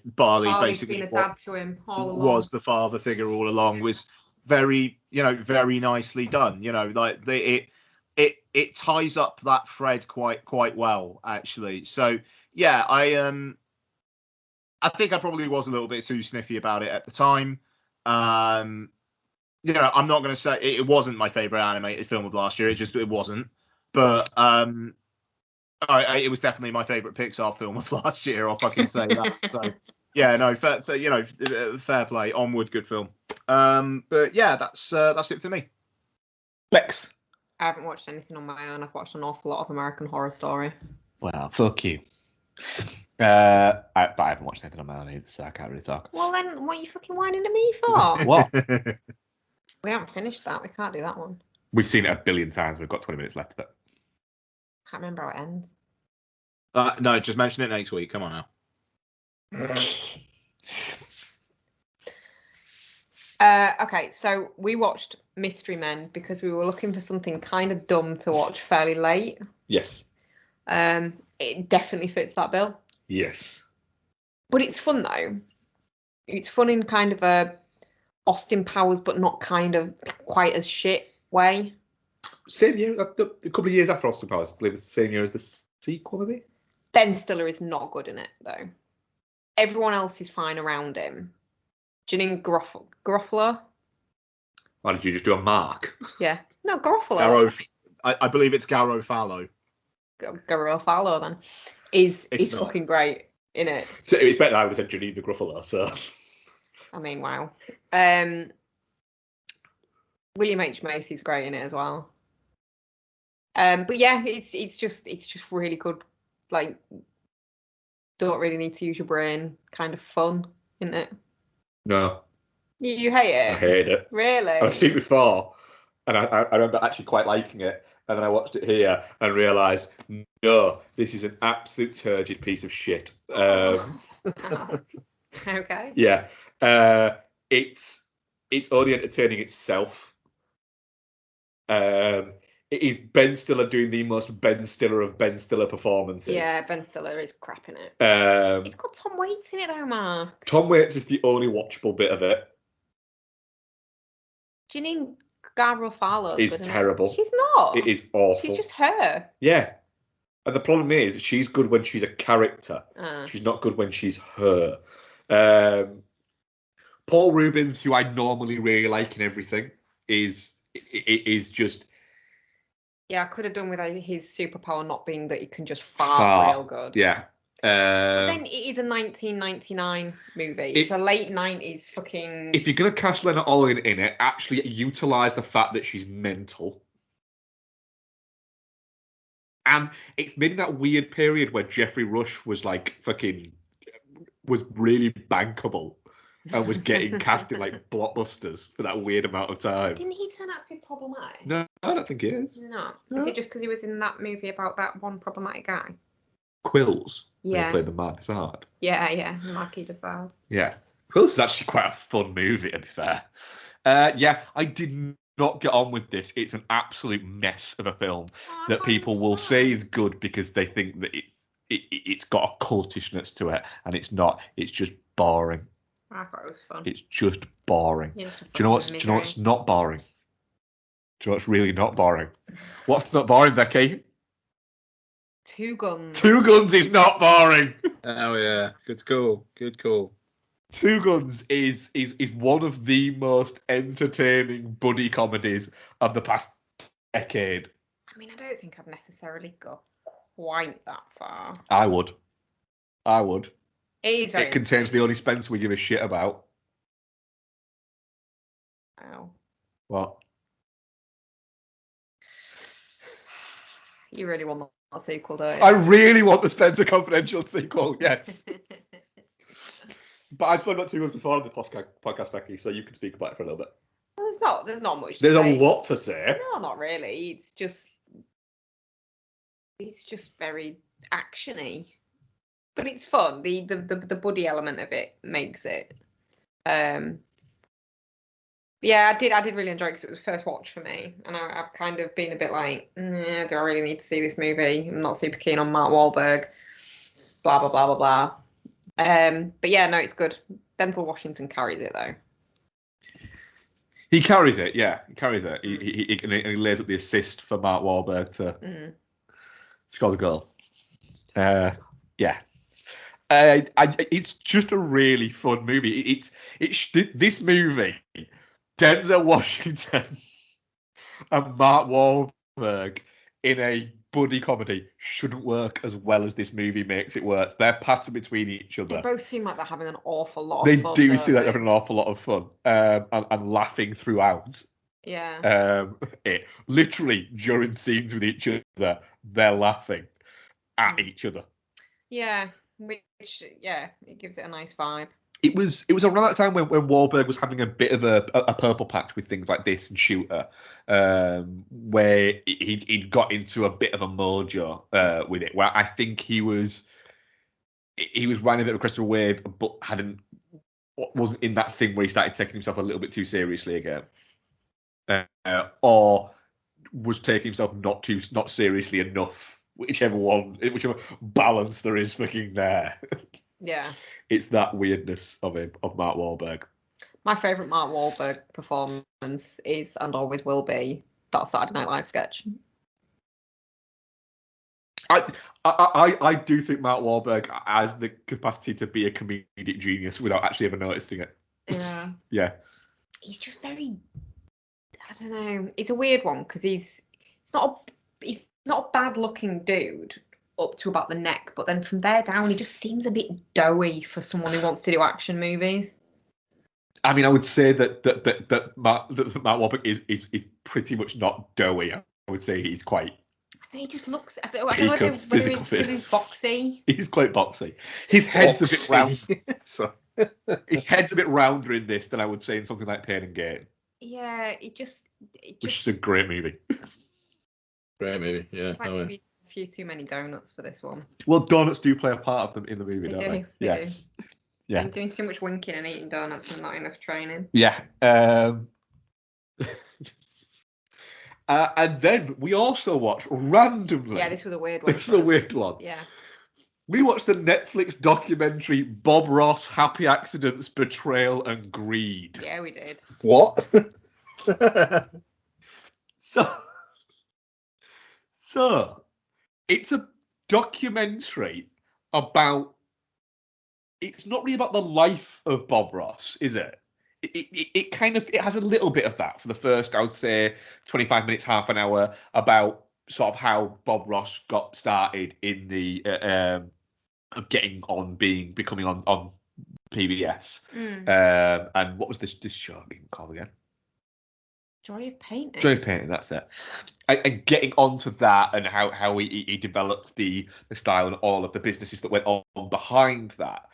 Barley basically been a dad to him all along. Was the father figure all along was very very nicely done. It ties up that thread quite well actually. So yeah, I think I probably was a little bit too sniffy about it at the time. I'm not going to say it wasn't my favorite animated film of last year. It wasn't. But it was definitely my favorite Pixar film of last year. I'll fucking say that. So yeah, no, fair play. Onward, good film. But yeah, that's it for me. Lex. I haven't watched anything on my own. I've watched an awful lot of American Horror Story. Well, fuck you. But I haven't watched anything on my own either, so I can't really talk. Well then, what are you fucking whining to me for? What? We haven't finished that. We can't do that one. We've seen it a billion times. We've got 20 minutes left of it. Can't remember how it ends. No, just mention it next week. Come on now. Okay, so we watched Mystery Men because we were looking for something kind of dumb to watch fairly late. Yes. It definitely fits that bill. Yes. But it's fun though. It's fun in kind of a Austin Powers, but not kind of quite as shit way. Same year, a couple of years after Austin Powers, I believe it's the same year as the sequel, maybe? Ben Stiller is not good in it, though. Everyone else is fine around him. Janine Garofalo? Why did you just do a mark? Yeah. No, Garofalo. I believe it's Garofalo. Garofalo, then. Is not. fucking great in it. So it's better than I would have said Janine the Gruffalo, so... I mean, wow. William H. Macy's great in it as well. But yeah, it's just really good. Like, don't really need to use your brain. Kind of fun, isn't it? No. You hate it? I hate it. Really? I've seen it before, and I remember actually quite liking it, and then I watched it here and realised, no, this is an absolute turgid piece of shit. Okay. Yeah. It's only entertaining itself. It is Ben Stiller doing the most Ben Stiller of Ben Stiller performances. Yeah, Ben Stiller is crap in it. It's got Tom Waits in it though, Mark. Tom Waits is the only watchable bit of it. Janine Garofalo It's terrible. She's not. It is awful. She's just her. Yeah. And the problem is, she's good when she's a character. She's not good when she's her. Paul Rubens, who I normally really like in everything, is just... Yeah, I could have done with his superpower not being that he can just fart real good. Yeah. But then it is a 1999 movie. It's a late 90s fucking... If you're going to cast Lena Olin in it, actually utilise the fact that she's mental. And it's been that weird period where Jeffrey Rush was like was really bankable and was getting cast in like blockbusters for that weird amount of time. Didn't he turn out to be problematic? No, I don't think he is. No. Is it just because he was in that movie about that one problematic guy? Quills. Yeah. He played the Marquis de Sade. Yeah, Marquis de Sade. Yeah. Quills is actually quite a fun movie, to be fair. Yeah, I did not get on with this. It's an absolute mess of a film that people will say is good because they think that it's got a cultishness to it, and it's not. It's just boring. I thought it was fun. It's just boring. Do you know what's not boring? Do you know what's really not boring? What's not boring, Becky? Two Guns. Two Guns is not boring. Oh yeah, good call. Two Guns is one of the most entertaining buddy comedies of the past decade. I mean, I don't think I'd necessarily go quite that far. I would. It is very... It contains the only Spencer we give a shit about. Wow. What? You really want that sequel, don't you? I really want the Spencer Confidential sequel, yes. But I've spoken about Two Guns before on the podcast, Becky, so you can speak about it for a little bit. Well, there's not much to There's say. a lot to say. No, not really. It's just very actiony. But it's fun. The buddy element of it makes it. Yeah, I did really enjoy it because it was the first watch for me, and I've kind of been a bit like, do I really need to see this movie? I'm not super keen on Mark Wahlberg. Blah blah blah blah blah. But yeah, no, it's good. Denzel Washington carries it though. He carries it, yeah. He carries it. He lays up the assist for Mark Wahlberg to score the goal. Yeah. It's just a really fun movie. It's this movie, Denzel Washington and Mark Wahlberg in a buddy comedy shouldn't work as well as this movie makes it work. They're pattern between each other. They both seem like they're having an awful lot of fun. They do seem like they're having an awful lot of fun and laughing throughout. Yeah. Literally during scenes with each other, they're laughing at each other. Yeah. Which, yeah, it gives it a nice vibe. It was around that time when Wahlberg was having a bit of a purple patch with things like this and Shooter, where he'd got into a bit of a mojo with it, where I think he was riding a bit of a crest of a wave, but wasn't in that thing where he started taking himself a little bit too seriously again, or was taking himself not seriously enough. Whichever balance there is fucking there. Yeah. It's that weirdness of Mark Wahlberg. My favourite Mark Wahlberg performance is and always will be that Saturday Night Live sketch. I do think Mark Wahlberg has the capacity to be a comedic genius without actually ever noticing it. Yeah. Yeah. He's just very, I don't know. It's a weird one because he's not a bad looking dude up to about the neck, but then from there down he just seems a bit doughy for someone who wants to do action movies. I mean, I would say that Mark Wahlberg is pretty much not doughy. I would say he's quite. I think he just looks. I don't know whether he's boxy. He's quite boxy. His head's a bit round. Sorry. His head's a bit rounder in this than I would say in something like Pain and Gain. Yeah, Which is a great movie. Great movie, yeah. Might be a few too many donuts for this one. Well, donuts do play a part of them in the movie, don't they? They Yes. do. Yeah. I'm doing too much winking and eating donuts and not enough training. Yeah. And then we also watched randomly. Yeah, this was a weird one. This is a weird one. Yeah. We watched the Netflix documentary Bob Ross, Happy Accidents, Betrayal and Greed. Yeah, we did. What? So it's a documentary about. It's not really about the life of Bob Ross, is it? It kind of has a little bit of that for the first, I would say, 25 minutes, half an hour, about sort of how Bob Ross got started in the of becoming on PBS. And what was this show being called again? Joy of Painting. Joy of Painting, that's it. And getting onto that and how he developed the style and all of the businesses that went on behind that.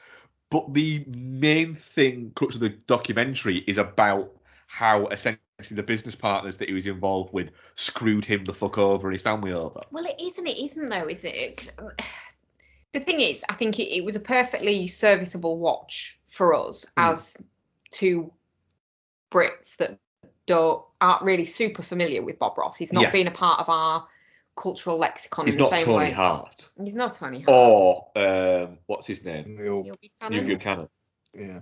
But the main thing, crux of the documentary, is about how essentially the business partners that he was involved with screwed him the fuck over and his family over. Well, it isn't though, is it? The thing is, I think it was a perfectly serviceable watch for us as two Brits that aren't really super familiar with Bob Ross. He's not been a part of our cultural lexicon in the same way. He's not Tony Hart. He's not Tony Hart. Or what's his name? Neil Buchanan. Yeah.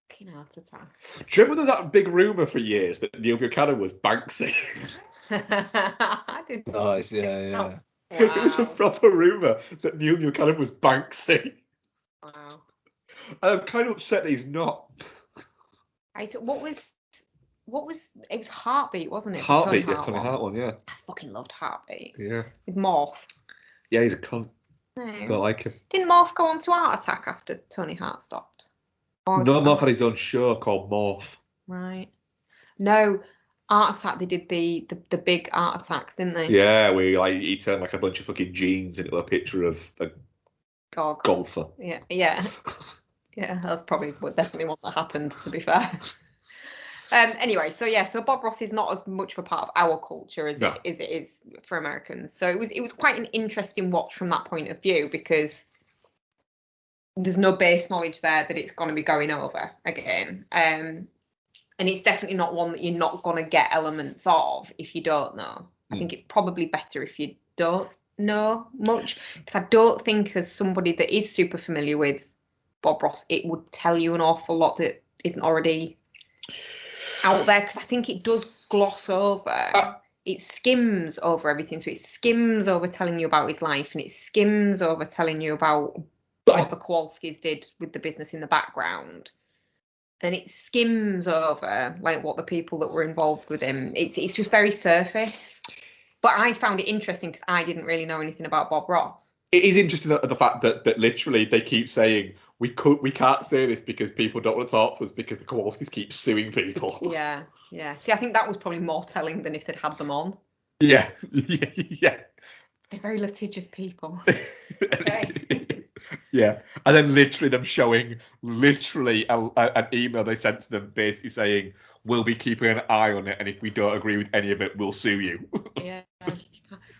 Fucking heart attack. Do you remember that big rumour for years that Neil Buchanan was Banksy? I didn't. Nice, yeah. Wow. It was a proper rumour that Neil Buchanan was Banksy. Wow. I'm kind of upset that he's not. So what was it was Heartbeat, wasn't it? Heartbeat, Tony Hart one, yeah. I fucking loved Heartbeat. Yeah. With Morph. Yeah, he's a cunt. No. Don't like him. Didn't Morph go on to Heart Attack after Tony Hart stopped? No, Morph had his own show called Morph. Right. No, Art Attack, they did the big Art Attacks, didn't they? Yeah, where he turned like a bunch of fucking jeans into a picture of a Dog. golfer. Yeah. Yeah, that's definitely what that happened, to be fair. Anyway, so Bob Ross is not as much of a part of our culture as it is for Americans. So it was quite an interesting watch from that point of view, because there's no base knowledge there that it's going to be going over again. And it's definitely not one that you're not going to get elements of if you don't know. I think it's probably better if you don't know much, because I don't think, as somebody that is super familiar with Bob Ross, it would tell you an awful lot that isn't already out there, because I think it does gloss over. It skims over everything. So it skims over telling you about his life, and it skims over telling you about what the Kowalskis did with the business in the background. And it skims over like what the people that were involved with him. It's just very surface. But I found it interesting because I didn't really know anything about Bob Ross. It is interesting the fact that literally they keep saying we can't say this because people don't want to talk to us because the Kowalskis keep suing people. Yeah. See, I think that was probably more telling than if they'd had them on. Yeah. They're very litigious people. Okay. Yeah, and then literally them showing an email they sent to them basically saying, we'll be keeping an eye on it, and if we don't agree with any of it, we'll sue you. Yeah,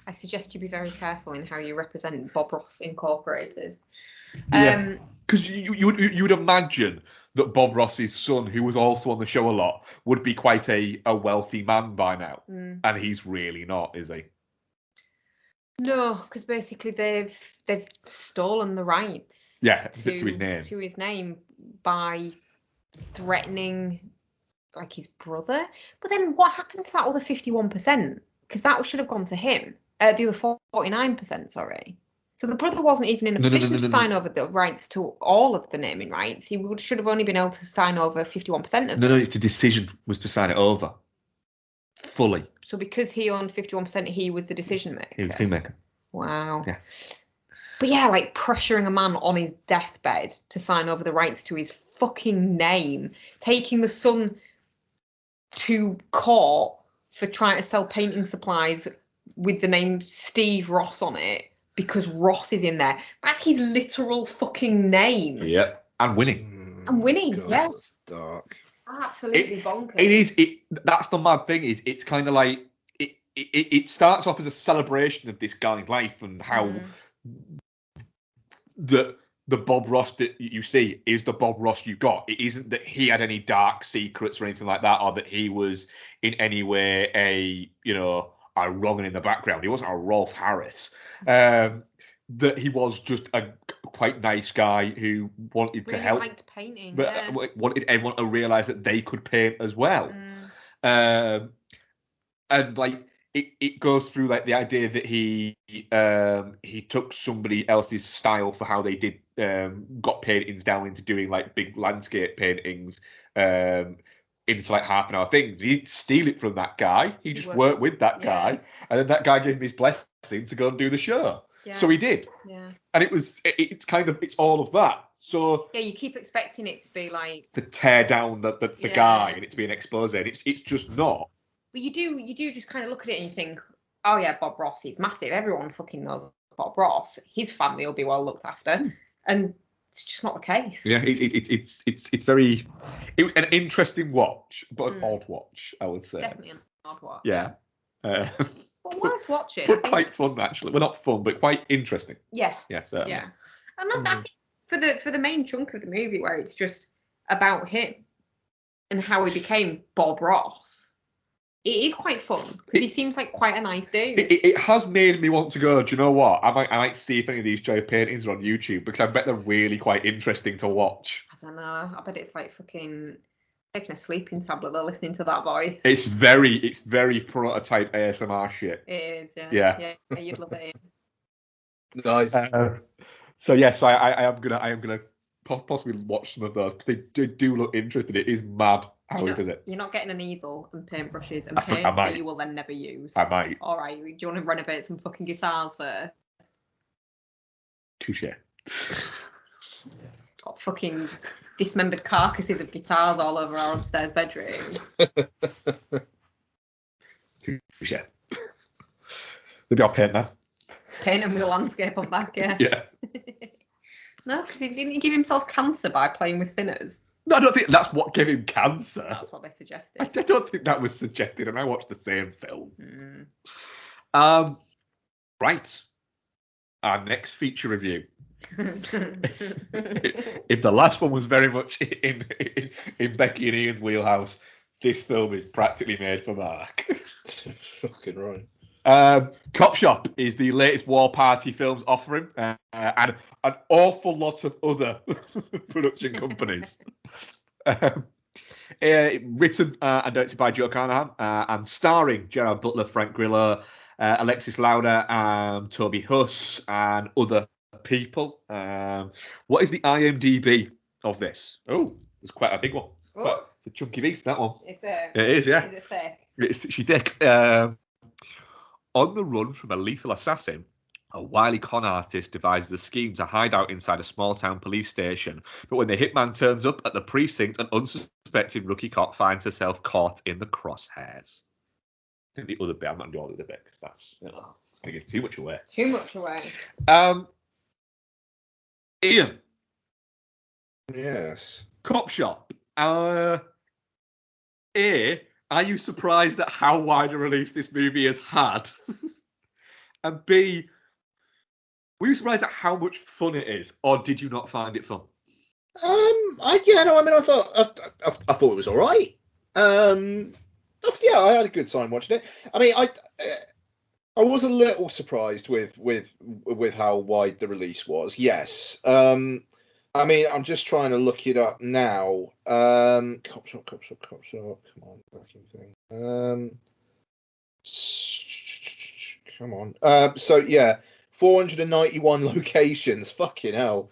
I suggest you be very careful in how you represent Bob Ross Incorporated. Because you would imagine that Bob Ross's son, who was also on the show a lot, would be quite a wealthy man by now, and he's really not, is he? No, because basically they've stolen the rights. Yeah, to his name. To his name by threatening like his brother. But then what happened to that other 51%? Because that should have gone to him. The other 49%, sorry. So the brother wasn't even in a position to sign over the rights to all of the naming rights. He should have only been able to sign over 51% of No, them. it's the decision was to sign it over fully. So because he owned 51%, he was the decision maker. He was the kingmaker. Wow. Yeah. But yeah, like pressuring a man on his deathbed to sign over the rights to his fucking name, taking the son to court for trying to sell painting supplies with the name Steve Ross on it because Ross is in there. That's his literal fucking name. Yep. And winning. And winning, God, yeah. That's dark. Absolutely bonkers. It is. That's the mad thing. Is it's kind of like it starts off as a celebration of this guy's life and how the Bob Ross that you see is the Bob Ross you got. It isn't that he had any dark secrets or anything like that, or that he was in any way a wrong in the background. He wasn't a Rolf Harris. That he was just a quite nice guy who wanted to help. Liked painting, but wanted everyone to realise that they could paint as well. And like it goes through like the idea that he took somebody else's style for how they did got paintings down into doing like big landscape paintings into like half an hour things. He didn't steal it from that guy. He just worked with that guy, and then that guy gave him his blessing to go and do the show. Yeah. So he did. Yeah. And it's all of that. So yeah, you keep expecting it to be like to tear down the guy and it to be an expose. And it's just not. But you do just kind of look at it and you think, oh yeah, Bob Ross, he's massive. Everyone fucking knows Bob Ross. His family will be well looked after. And it's just not the case. Yeah, it's very. It was an interesting watch, but an odd watch, I would say. Definitely an odd watch. Yeah. But worth watching. But quite fun, actually. Well, not fun, but quite interesting. Yeah. Yeah, certainly. Yeah. And I think for the main chunk of the movie where it's just about him and how he became Bob Ross, it is quite fun because he seems like quite a nice dude. It has made me want to go, do you know what? I might see if any of these giant paintings are on YouTube because I bet they're really quite interesting to watch. I don't know. I bet it's like fucking taking a sleeping tablet though, listening to that voice. It's very prototype ASMR shit. It is, yeah. Yeah, you'd love it. Nice. So yes, I am gonna possibly watch some of those because they do look interesting. It is mad how he does it. You're not getting an easel and paintbrushes and paint that you will then never use. I might. All right, do you want to renovate some fucking guitars first? Touche. Got fucking dismembered carcasses of guitars all over our upstairs bedroom. Touche. Maybe I'll paint that. Paint them with a landscape on back, yeah. Yeah. No, because didn't he give himself cancer by playing with thinners? No, I don't think that's what gave him cancer. That's what they suggested. I don't think that was suggested, and I watched the same film. Right. Our next feature review. If the last one was very much in Becky and Ian's wheelhouse, this film is practically made for Mark. Fucking right. Copshop is the latest War Party films offering, and an awful lot of other production companies. Written and directed by Joe Carnahan, and starring Gerard Butler, Frank Grillo, Alexis Lauder, Toby Huss, and other people. What is the IMDb of this? Oh, it's quite a big one. It's a chunky beast, that one. It is, yeah. Is it thick? She's thick. On the run from a lethal assassin, a wily con artist devises a scheme to hide out inside a small-town police station. But when the hitman turns up at the precinct, an unsuspecting rookie cop finds herself caught in the crosshairs. I think the other bit, I'm not doing the other bit because that's going to give too much away. Too much away. Ian. Yes. Copshop. Are you surprised at how wide a release this movie has had? And B, were you surprised at how much fun it is, or did you not find it fun? I thought it was all right. I had a good time watching it. I mean, I was a little surprised with how wide the release was. Yes. I mean, I'm just trying to look it up now. Copshop. Come on, fucking thing. Come on. So yeah, 491 locations. Fucking hell.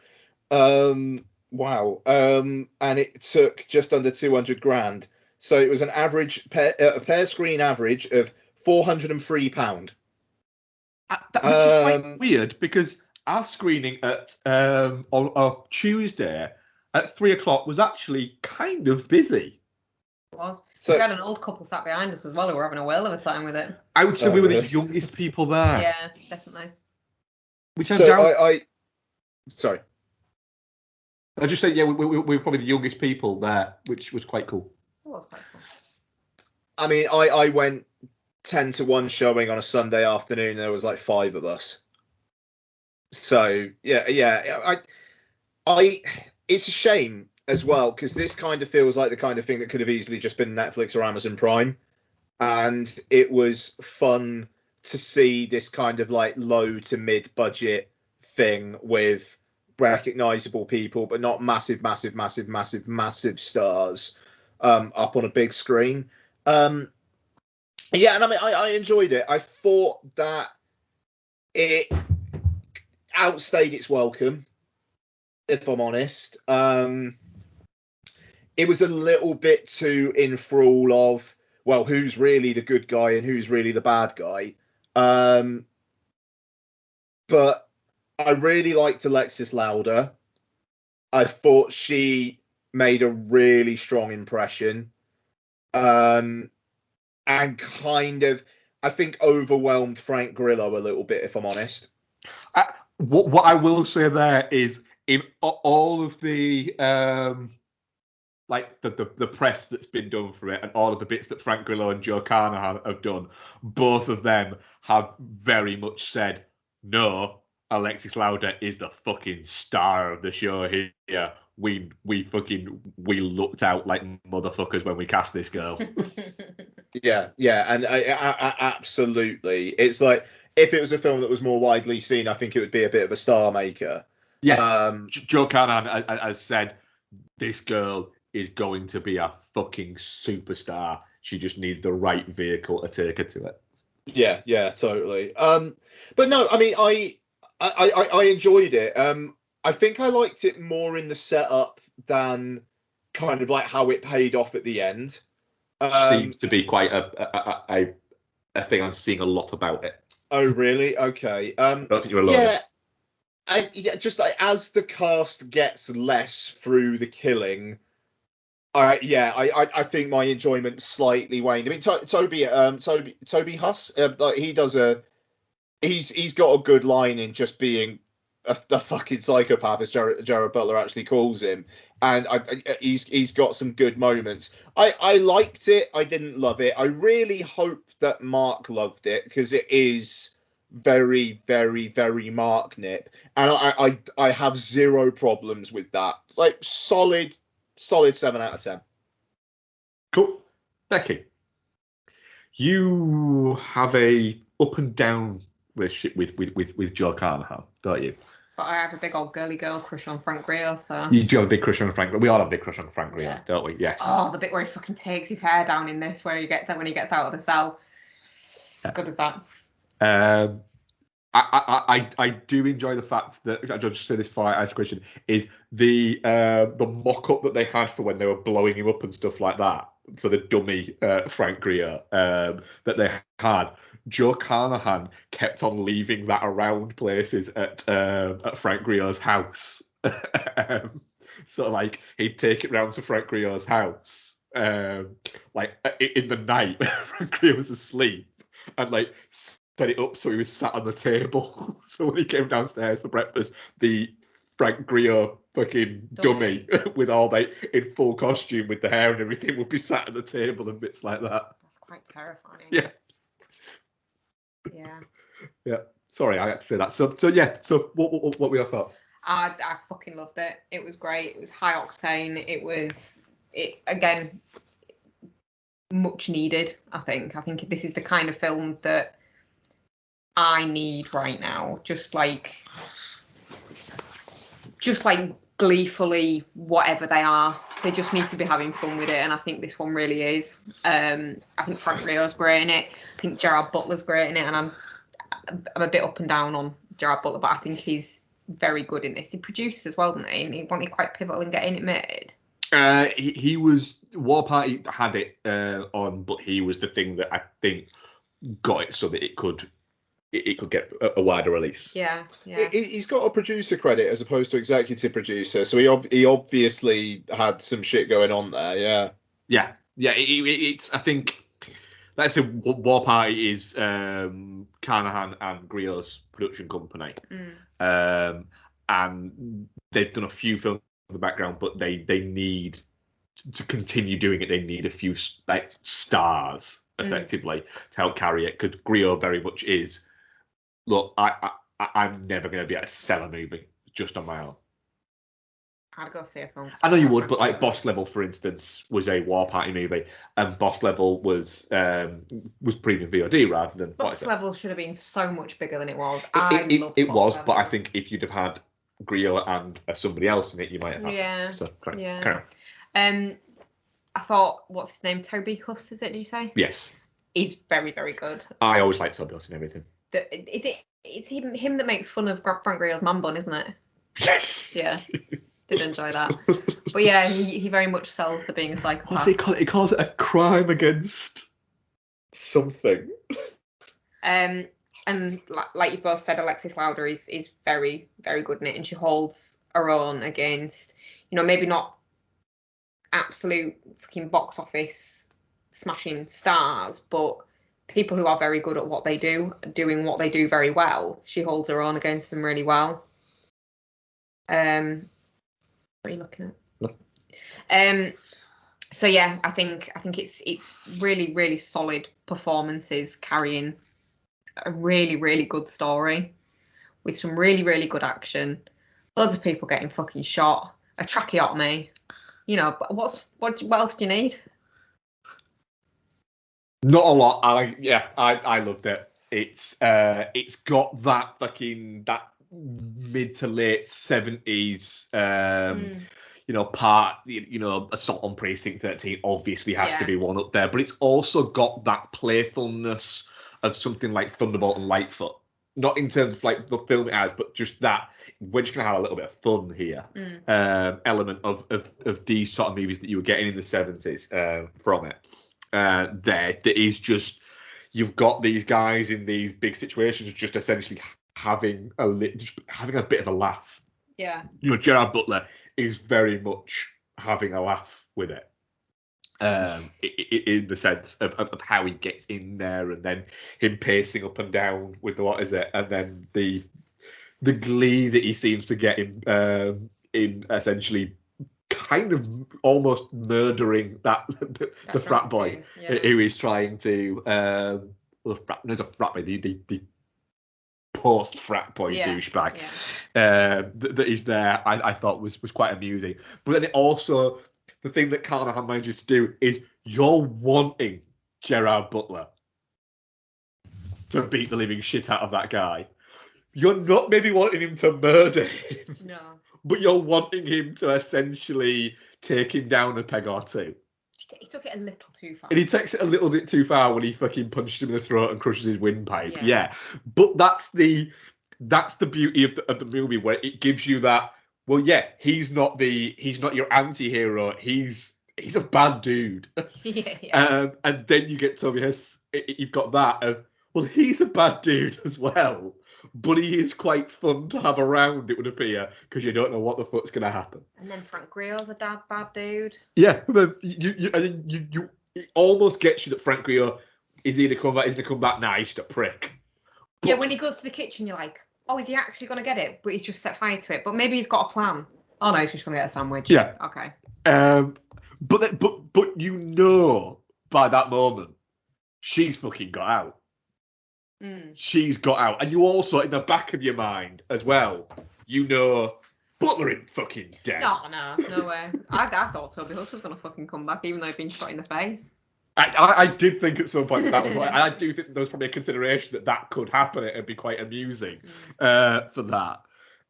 Wow. And it took just under 200 grand. So it was an average a per screen average of £403. Which is quite weird because our screening at on Tuesday at 3:00 was actually kind of busy. It was. So- We had an old couple sat behind us as well who were having a whale of a time with it. I would say we were the really? youngest people there. Yeah, definitely. Which I So doubt. sorry. I just say, yeah, we were probably the youngest people there, which was quite cool. It was quite cool. I mean, I went 10 to 1 showing on a Sunday afternoon. There was like 5 of us. So yeah. I it's a shame as well because this kind of feels like the kind of thing that could have easily just been Netflix or Amazon Prime, and it was fun to see this kind of like low to mid budget thing with recognizable people, but not massive stars up on a big screen. Yeah, and I mean, I enjoyed it. I thought that it outstayed its welcome, if I'm honest. It was a little bit too in thrall of, well, who's really the good guy and who's really the bad guy. But I really liked Alexis Louder. I thought she made a really strong impression. And kind of, I think, overwhelmed Frank Grillo a little bit, if I'm honest. What I will say there is, in all of the like the press that's been done for it and all of the bits that Frank Grillo and Joe Carnahan have done, both of them have very much said, no, Alexis Louder is the fucking star of the show here. We looked out like motherfuckers when we cast this girl. Yeah, and I absolutely. It's like, if it was a film that was more widely seen, I think it would be a bit of a star maker. Yeah, Joe Carnahan has said, this girl is going to be a fucking superstar. She just needs the right vehicle to take her to it. Yeah, totally. But no, I mean, I enjoyed it. I think I liked it more in the setup than kind of like how it paid off at the end. Seems to be quite a thing I'm seeing a lot about it. Oh, really? Okay. I don't think you're alone. Just like, as the cast gets less through the killing, I think my enjoyment slightly waned. I mean, Toby Huss, like, he's got a good line in just being the fucking psychopath, as Jared Butler actually calls him, and he's got some good moments. I liked it. I didn't love it. I really hope that Mark loved it, because it is very, very, very Mark nip, and I have zero problems with that. Like, solid 7 out of 10. Cool. Becky, you have a up and down relationship with Joe Carnahan, don't you? But I have a big old girly girl crush on Frank Grillo, so. You do have a big crush on Frank. We all have a big crush on Frank Grillo, don't we? Yes. Oh, the bit where he fucking takes his hair down in this, where he gets when he gets out of the cell. As good as that. I do enjoy the fact that, I'll just say this before I ask a question, is the mock-up that they had for when they were blowing him up and stuff like that, for the dummy Frank Grillo that they had. Joe Carnahan kept on leaving that around places at Frank Grillo's house. So, like, he'd take it round to Frank Grillo's house, like, in the night when Frank Grillo was asleep, and, like, set it up so he was sat on the table. So when he came downstairs for breakfast, the Frank Grillo fucking dummy with all, like, in full costume with the hair and everything would be sat at the table and bits like that. That's quite terrifying. Yeah. Yeah. Sorry, I had to say that. So what were your thoughts? I fucking loved it. It was great. It was high octane. It again, much needed. I think this is the kind of film that I need right now. Just like gleefully whatever they are. They just need to be having fun with it, and I think this one really is. I think Frank Rio's great in it. I think Gerard Butler's great in it, and I'm a bit up and down on Gerard Butler, but I think he's very good in this. He produced as well, didn't he? And he wanted quite pivotal in getting it made. He was War Party had it on, but he was the thing that I think got it so that it could get a wider release. Yeah. He's got a producer credit as opposed to executive producer, so he obviously had some shit going on there. Yeah. It's I think let's say War Party is Carnahan and Griot's production company, and they've done a few films in the background, but they need to continue doing it. They need a few stars effectively to help carry it, because Griot very much is. Look, I'm never going to be able to sell a movie just on my own. I'd go see a film. I know you would, but like Boss Level, for instance, was a War Party movie, and Boss Level was premium VOD rather than. Boss Level should have been so much bigger than it was. It was, but I think if you'd have had Griot and somebody else in it, you might have had. Yeah. So, carry on. I thought, what's his name? Toby Huss, is it? Did you say? Yes. He's very, very good. I always like Toby Huss and everything. It's him that makes fun of Frank Griot's man bun, isn't it? Yes. Yeah. Did enjoy that. But yeah, he very much sells the being a psychopath. What's he call it? He calls it a crime against something. And like you both said, Alexis Louder is very, very good in it, and she holds her own against, maybe not absolute fucking box office smashing stars, but people who are very good at what they do, doing what they do very well. She holds her own against them really well. What are you looking at? So yeah, I think it's really, really solid performances carrying a really, really good story with some really, really good action. Loads of people getting fucking shot, a tracheotomy. What else do you need? Not a lot. I loved it. It's got that fucking that mid to late 70s part, Assault on Precinct 13 obviously has to be one up there, but it's also got that playfulness of something like Thunderbolt and Lightfoot. Not in terms of like the film it has, but just that we're just gonna have a little bit of fun here. Element of these sort of movies that you were getting in the 70s from it. That is just, you've got these guys in these big situations just essentially having a bit of a laugh. Yeah. Gerard Butler is very much having a laugh with it. In the sense of how he gets in there, and then him pacing up and down with and then the glee that he seems to get in essentially kind of almost murdering the frat boy who is trying to there's a frat boy, the post frat boy douchebag that is there. I thought was quite amusing, but then it also, the thing that Carnahan manages to do is you're wanting Gerard Butler to beat the living shit out of that guy. You're not maybe wanting him to murder him. No. But you're wanting him to essentially take him down a peg or two. He took it a little too far. And he takes it a little bit too far when he fucking punches him in the throat and crushes his windpipe. Yeah. But that's the beauty of the movie, where it gives you that, well, yeah, he's not your anti-hero. He's a bad dude. And then you get Toby Huss. You've got that of, well, he's a bad dude as well, but he is quite fun to have around, it would appear, because you don't know what the fuck's going to happen. And then Frank Griot's a bad dude. Yeah, but you it almost gets you that Frank Griot is either come back. Nah, he's just a prick. But, yeah, when he goes to the kitchen, you're like, oh, is he actually going to get it? But he's just set fire to it. But maybe he's got a plan. Oh no, he's just going to get a sandwich. Yeah. Okay. But by that moment, she's fucking got out. She's got out, and you also, in the back of your mind as well, Butler ain't fucking dead. No way. I thought Toby Huss was gonna fucking come back, even though he'd been shot in the face. I did think at some point that was right. I do think there was probably a consideration that could happen. It'd be quite amusing for that.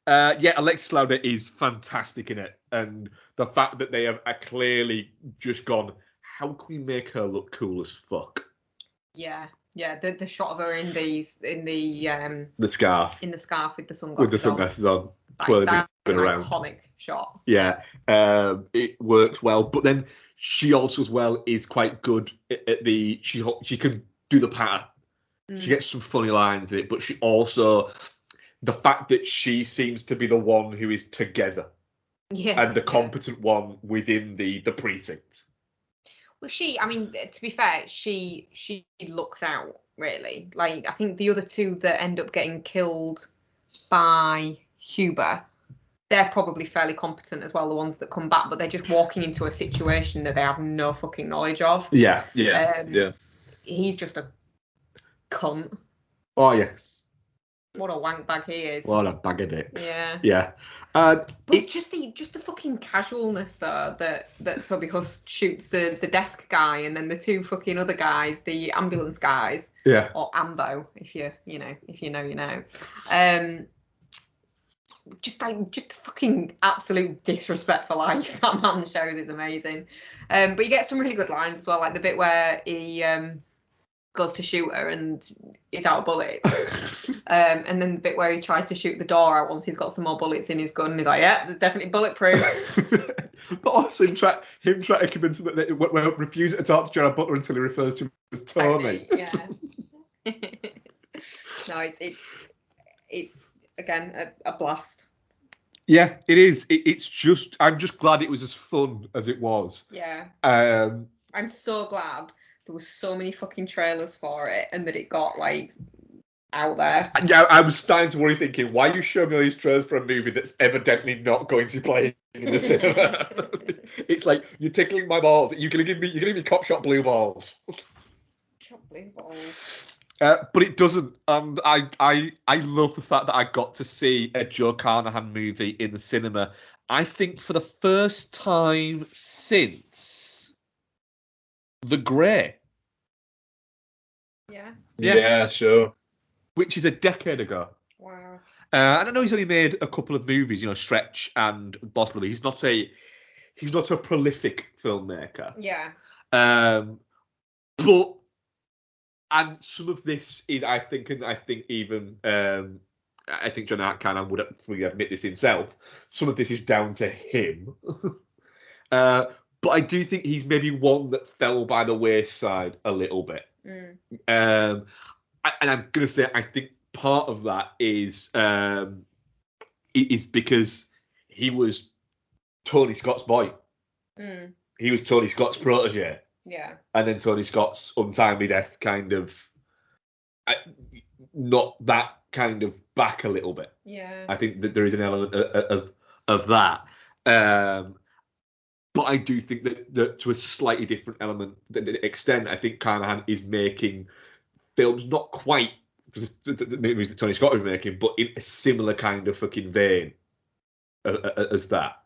Yeah, Alexis Louder is fantastic in it, and the fact that they have clearly just gone, how can we make her look cool as fuck? Yeah. The shot of her in the scarf with the sunglasses with the sunglasses on, like, that's an around. iconic shot. Yeah, it works well, but then she also as well is quite good at the she can do the patter. She gets some funny lines in it, but she also, the fact that she seems to be the one who is together and the competent one within the precinct. Well, to be fair, she looks out, really. Like, I think the other two that end up getting killed by Huber, they're probably fairly competent as well, the ones that come back, but they're just walking into a situation that they have no fucking knowledge of. Yeah. He's just a cunt. Oh, yeah. What a wank bag he is. What a bag of dicks. Yeah. But just the fucking casualness though that Toby Huss shoots the desk guy, and then the two fucking other guys, the ambulance guys. Yeah. Or Ambo, if you know. Just the fucking absolute disrespect for life that man shows is amazing. But you get some really good lines as well, like the bit where he goes to shoot her and he's out of bullets. And then the bit where he tries to shoot the door out once he's got some more bullets in his gun, and he's like, yeah, there's definitely bulletproof. But also him trying to convince him that we're refusing to talk to Gerard Butler until he refers to him as Tony. Yeah. No, it's again a blast. Yeah, it is. It's just, I'm just glad it was as fun as it was. Yeah. I'm so glad there was so many fucking trailers for it, and that it got like out there. Yeah, I was starting to worry, thinking, why are you showing me all these trailers for a movie that's evidently not going to be playing in the cinema? It's like, you're tickling my balls. You're gonna give me Copshop blue balls. Copshop blue balls. But it doesn't, and I love the fact that I got to see a Joe Carnahan movie in the cinema. I think for the first time since The Grey. Yeah, sure. Which is a decade ago. Wow. And I know he's only made a couple of movies, Stretch and Bottle. He's not a prolific filmmaker. Yeah. But and some of this is, I think even I think John Carnahan would fully admit this himself. Some of this is down to him. But I do think he's maybe one that fell by the wayside a little bit. And I'm gonna say I think part of that is because he was Tony Scott's boy. He was Tony Scott's protege. Yeah. And then Tony Scott's untimely death kind of knocked that kind of back a little bit. Yeah. I think that there is an element of that. But I do think that to a slightly different extent, I think Carnahan is making films not quite the movies that Tony Scott was making, but in a similar kind of fucking vein as that.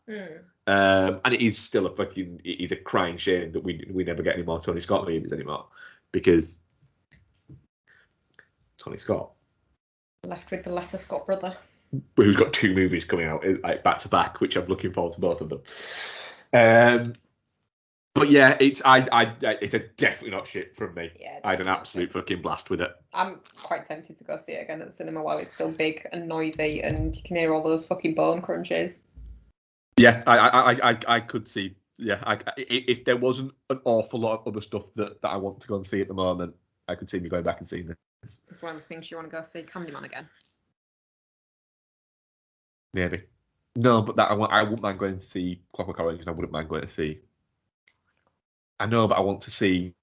And it is still it is a crying shame that we never get any more Tony Scott movies anymore, because Tony Scott left with the lesser Scott brother, who's got 2 movies coming out like back to back, which I'm looking forward to both of them. But yeah, it's a definitely not shit from me. Yeah, I had an absolute fucking blast with it. I'm quite tempted to go see it again at the cinema while it's still big and noisy and you can hear all those fucking bone crunches. Yeah, I could see. Yeah, if there wasn't an awful lot of other stuff that I want to go and see at the moment, I could see me going back and seeing this. It's one of the things you want to go see Candyman again. Maybe. No, but I wouldn't mind going to see Clockwork Orange, and I wouldn't mind going to see. I know, but I want to see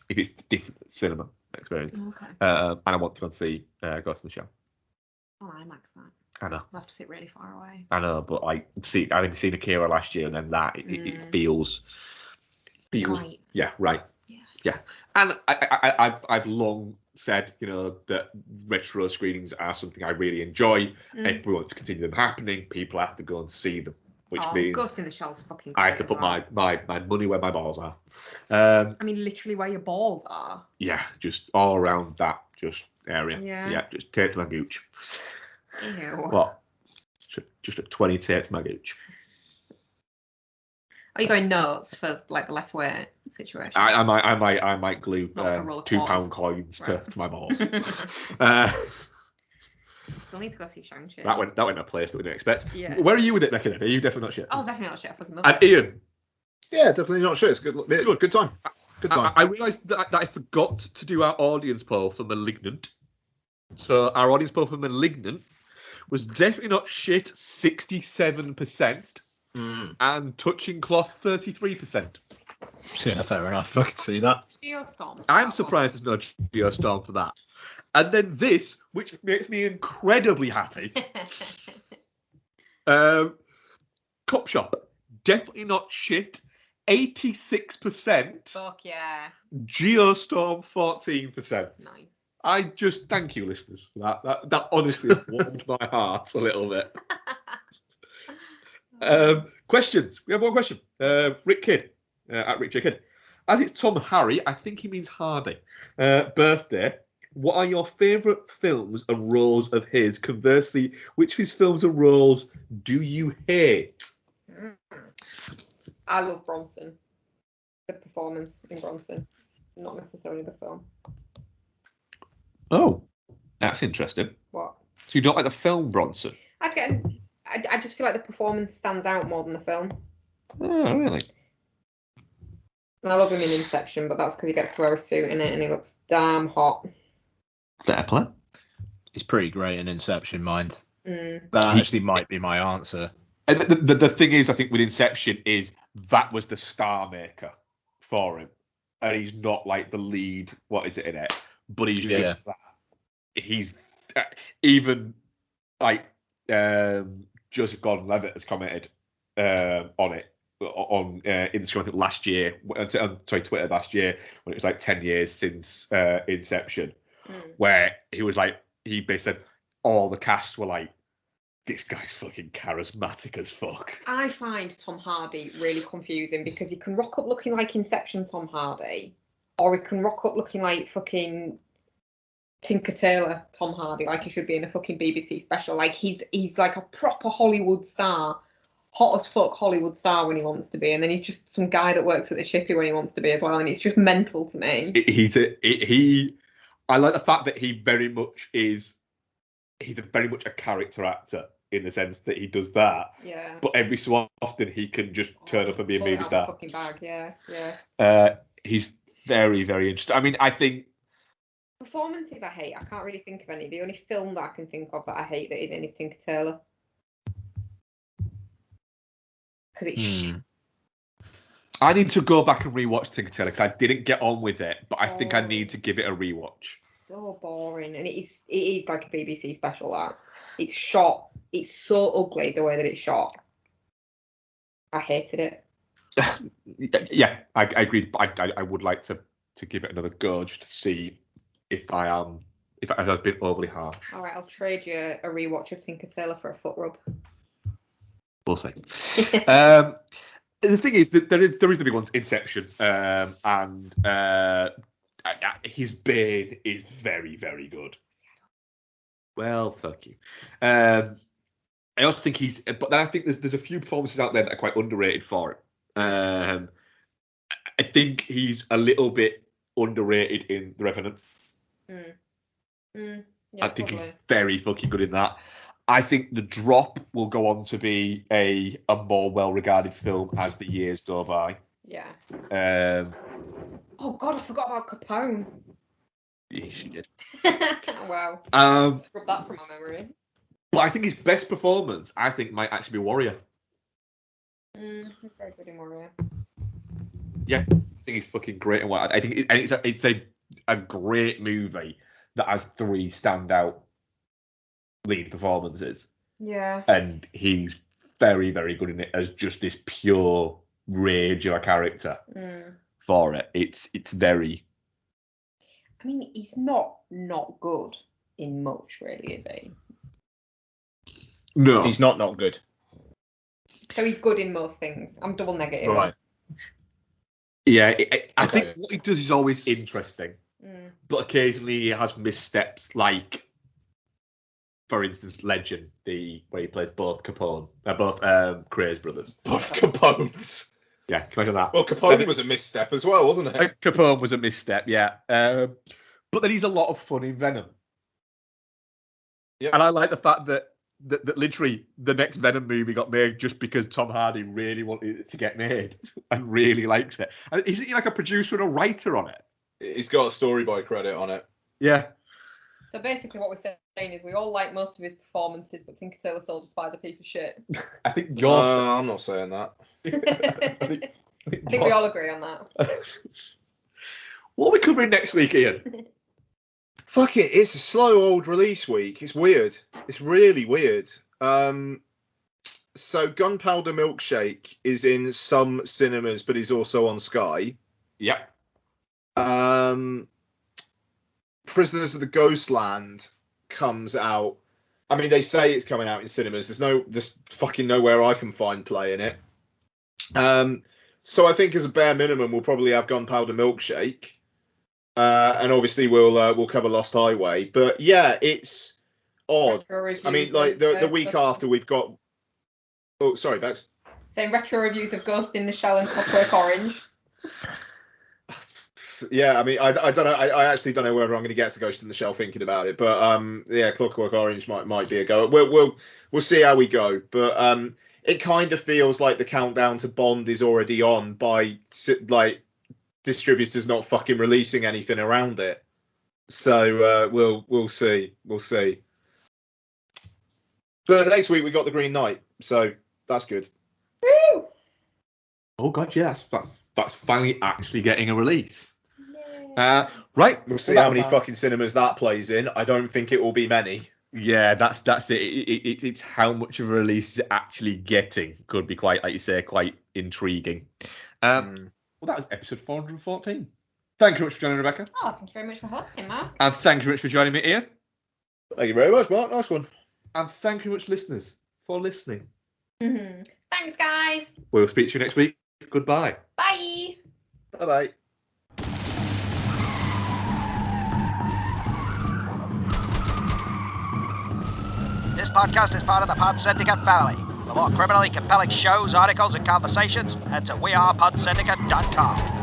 if it's different cinema experience. Okay. And I want to go and see Ghost in the Shell. Oh, IMAX that. I know. I'll have to sit really far away. I know, but having seen Akira last year and then that, it feels right. Yeah, right. Yeah. And I've long said, that retro screenings are something I really enjoy. If we want to continue them happening, people have to go and see them, which means Ghost in the Shell's fucking I have to put my money where my balls are. Literally where your balls are. Yeah, just all around that area. Yeah. Just take to my gooch. Ew. What? just a 20 takes my gooch. Are you going notes for like the less weight situation? I might glue Not like a roll of £2 quarters. coins Right. to my balls. Still need to go see Shang-Chi. That went in a place that we didn't expect. Yeah. Where are you with it, Becca? Are you definitely not shit? Oh, definitely not shit. I fucking love And it. Ian, Yeah, definitely not shit. It's good time. Good time. I realised that I forgot to do our audience poll for Malignant. So our audience poll for Malignant was definitely not shit, 67%, and touching cloth, 33%. Yeah, fair enough. I can see that. Geostorm. I'm surprised there's no Geostorm for that. And then this, which makes me incredibly happy. Copshop, definitely not shit, 86%. Fuck yeah. Geostorm, 14%. Nice. I just thank you, listeners, for that. That honestly warmed my heart a little bit. Questions. We have one question. Rick Kidd, at Rick J. Kidd. As it's Tom Hardy, I think he means Hardy. Birthday. What are your favourite films and roles of his? Conversely, which of his films and roles do you hate? I love Bronson. The performance in Bronson, not necessarily the film. Oh, that's interesting. What? So you don't like the film Bronson? I just feel like the performance stands out more than the film. Oh, really? And I love him in Inception, but that's because he gets to wear a suit in it and he looks damn hot. Fair play. He's pretty great in Inception, mind. Mm. That actually might be my answer. And the thing is, I think with Inception is that was the star maker for him, and he's not like the lead. What is it in it? But he's just that. He's even like Joseph Gordon-Levitt has commented on it on Instagram, I think last year, Twitter last year, when it was like 10 years since Inception, where he was like, he basically said all the cast were like, this guy's fucking charismatic as fuck. I find Tom Hardy really confusing because he can rock up looking like Inception Tom Hardy, or he can rock up looking like fucking Tinker Tailor Tom Hardy, like he should be in a fucking BBC special. Like he's like a proper Hollywood star, hot as fuck Hollywood star when he wants to be, and then he's just some guy that works at the Chippy when he wants to be as well, and it's just mental to me. I like the fact that he very much is. He's very much a character actor in the sense that he does that. Yeah. But every so often he can just turn up and be a movie star. Fucking bag, yeah. He's very, very interesting. I mean, I think performances I hate. I can't really think of any. The only film that I can think of that I hate that is in is Tinker Tailor. Because it's shit. I need to go back and rewatch Tinker Tailor because I didn't get on with it, but I think I need to give it a rewatch. So boring, and it is like a BBC special. That it's shot. It's so ugly the way that it's shot. I hated it. Yeah, I agreed. I would like to give it another go just to see if it has been overly harsh. All right, I'll trade you a rewatch of Tinker Tailor for a foot rub. We'll see. The thing is that there is the big ones, Inception, and his Bane is very, very good. Well, fuck you. I also think but then I think there's a few performances out there that are quite underrated for him. I think he's a little bit underrated in The Revenant. Yeah, I think probably. he's very fucking good in that. I think The Drop will go on to be a more well-regarded film as the years go by. Yeah. Oh God, I forgot about Capone. Yeah, she did. Wow. Scrub that from my memory. But I think his best performance, might actually be Warrior. He's very good in Warrior. Yeah, I think he's fucking great in Warrior. I think it's a great movie that has 3 standout lead performances. Yeah. And he's very, very good in it as just this pure rage of a character for it. It's very. I mean, he's not good in much, really, is he? No. He's not good. So he's good in most things. I'm double negative. Right. Yeah, I think what he does is always interesting. Mm. But occasionally he has missteps, like for instance, Legend, where he plays both Craze brothers. Both Capones. Yeah, can you imagine that? Well, Capone was a misstep as well, wasn't it? Capone was a misstep, yeah. But then he's a lot of fun in Venom. Yeah. And I like the fact that literally the next Venom movie got made just because Tom Hardy really wanted it to get made and really likes it. And isn't he like a producer and a writer on it? He's got a story by credit on it. Yeah. So basically what we're saying is we all like most of his performances, but Tinker Tailor Soldier Spy's a piece of shit. I think you're... I'm not saying that. I think we all agree on that. What are we covering next week, Ian? Fuck it, it's a slow old release week. It's weird. It's really weird. So Gunpowder Milkshake is in some cinemas, but is also on Sky. Yep. Prisoners of the Ghostland comes out. I mean, they say it's coming out in cinemas. There's fucking nowhere I can find playing it. So I think as a bare minimum, we'll probably have Gunpowder Milkshake. And obviously we'll cover Lost Highway, but yeah, it's odd. I mean, like the week after we've got. Oh, sorry, Bex. Saying retro reviews of Ghost in the Shell and Clockwork Orange. Yeah, I mean, I don't know. I actually don't know whether I'm going to get to Ghost in the Shell thinking about it, but yeah, Clockwork Orange might be a go. We'll see how we go, but it kind of feels like the countdown to Bond is already on by like. Distributors not fucking releasing anything around it, so we'll see. But next week we got the Green Knight, so that's good. Woo! Oh god, yeah, that's finally actually getting a release. Right, we'll see how many fucking cinemas that plays in. I don't think it will be many. Yeah, that's it. It's how much of a release is it actually getting. Could be quite, like you say, quite intriguing. Well, that was episode 414. Thank you very much for joining, Rebecca. Oh, thank you very much for hosting, Mark. And thank you very much for joining me, Ian. Thank you very much, Mark. Nice one. And thank you very much, listeners, for listening. Mm-hmm. Thanks, guys. We'll speak to you next week. Goodbye. Bye. Bye-bye. This podcast is part of the Pod Syndicate family. For more criminally compelling shows, articles, and conversations, head to wearepodsyndicate.com.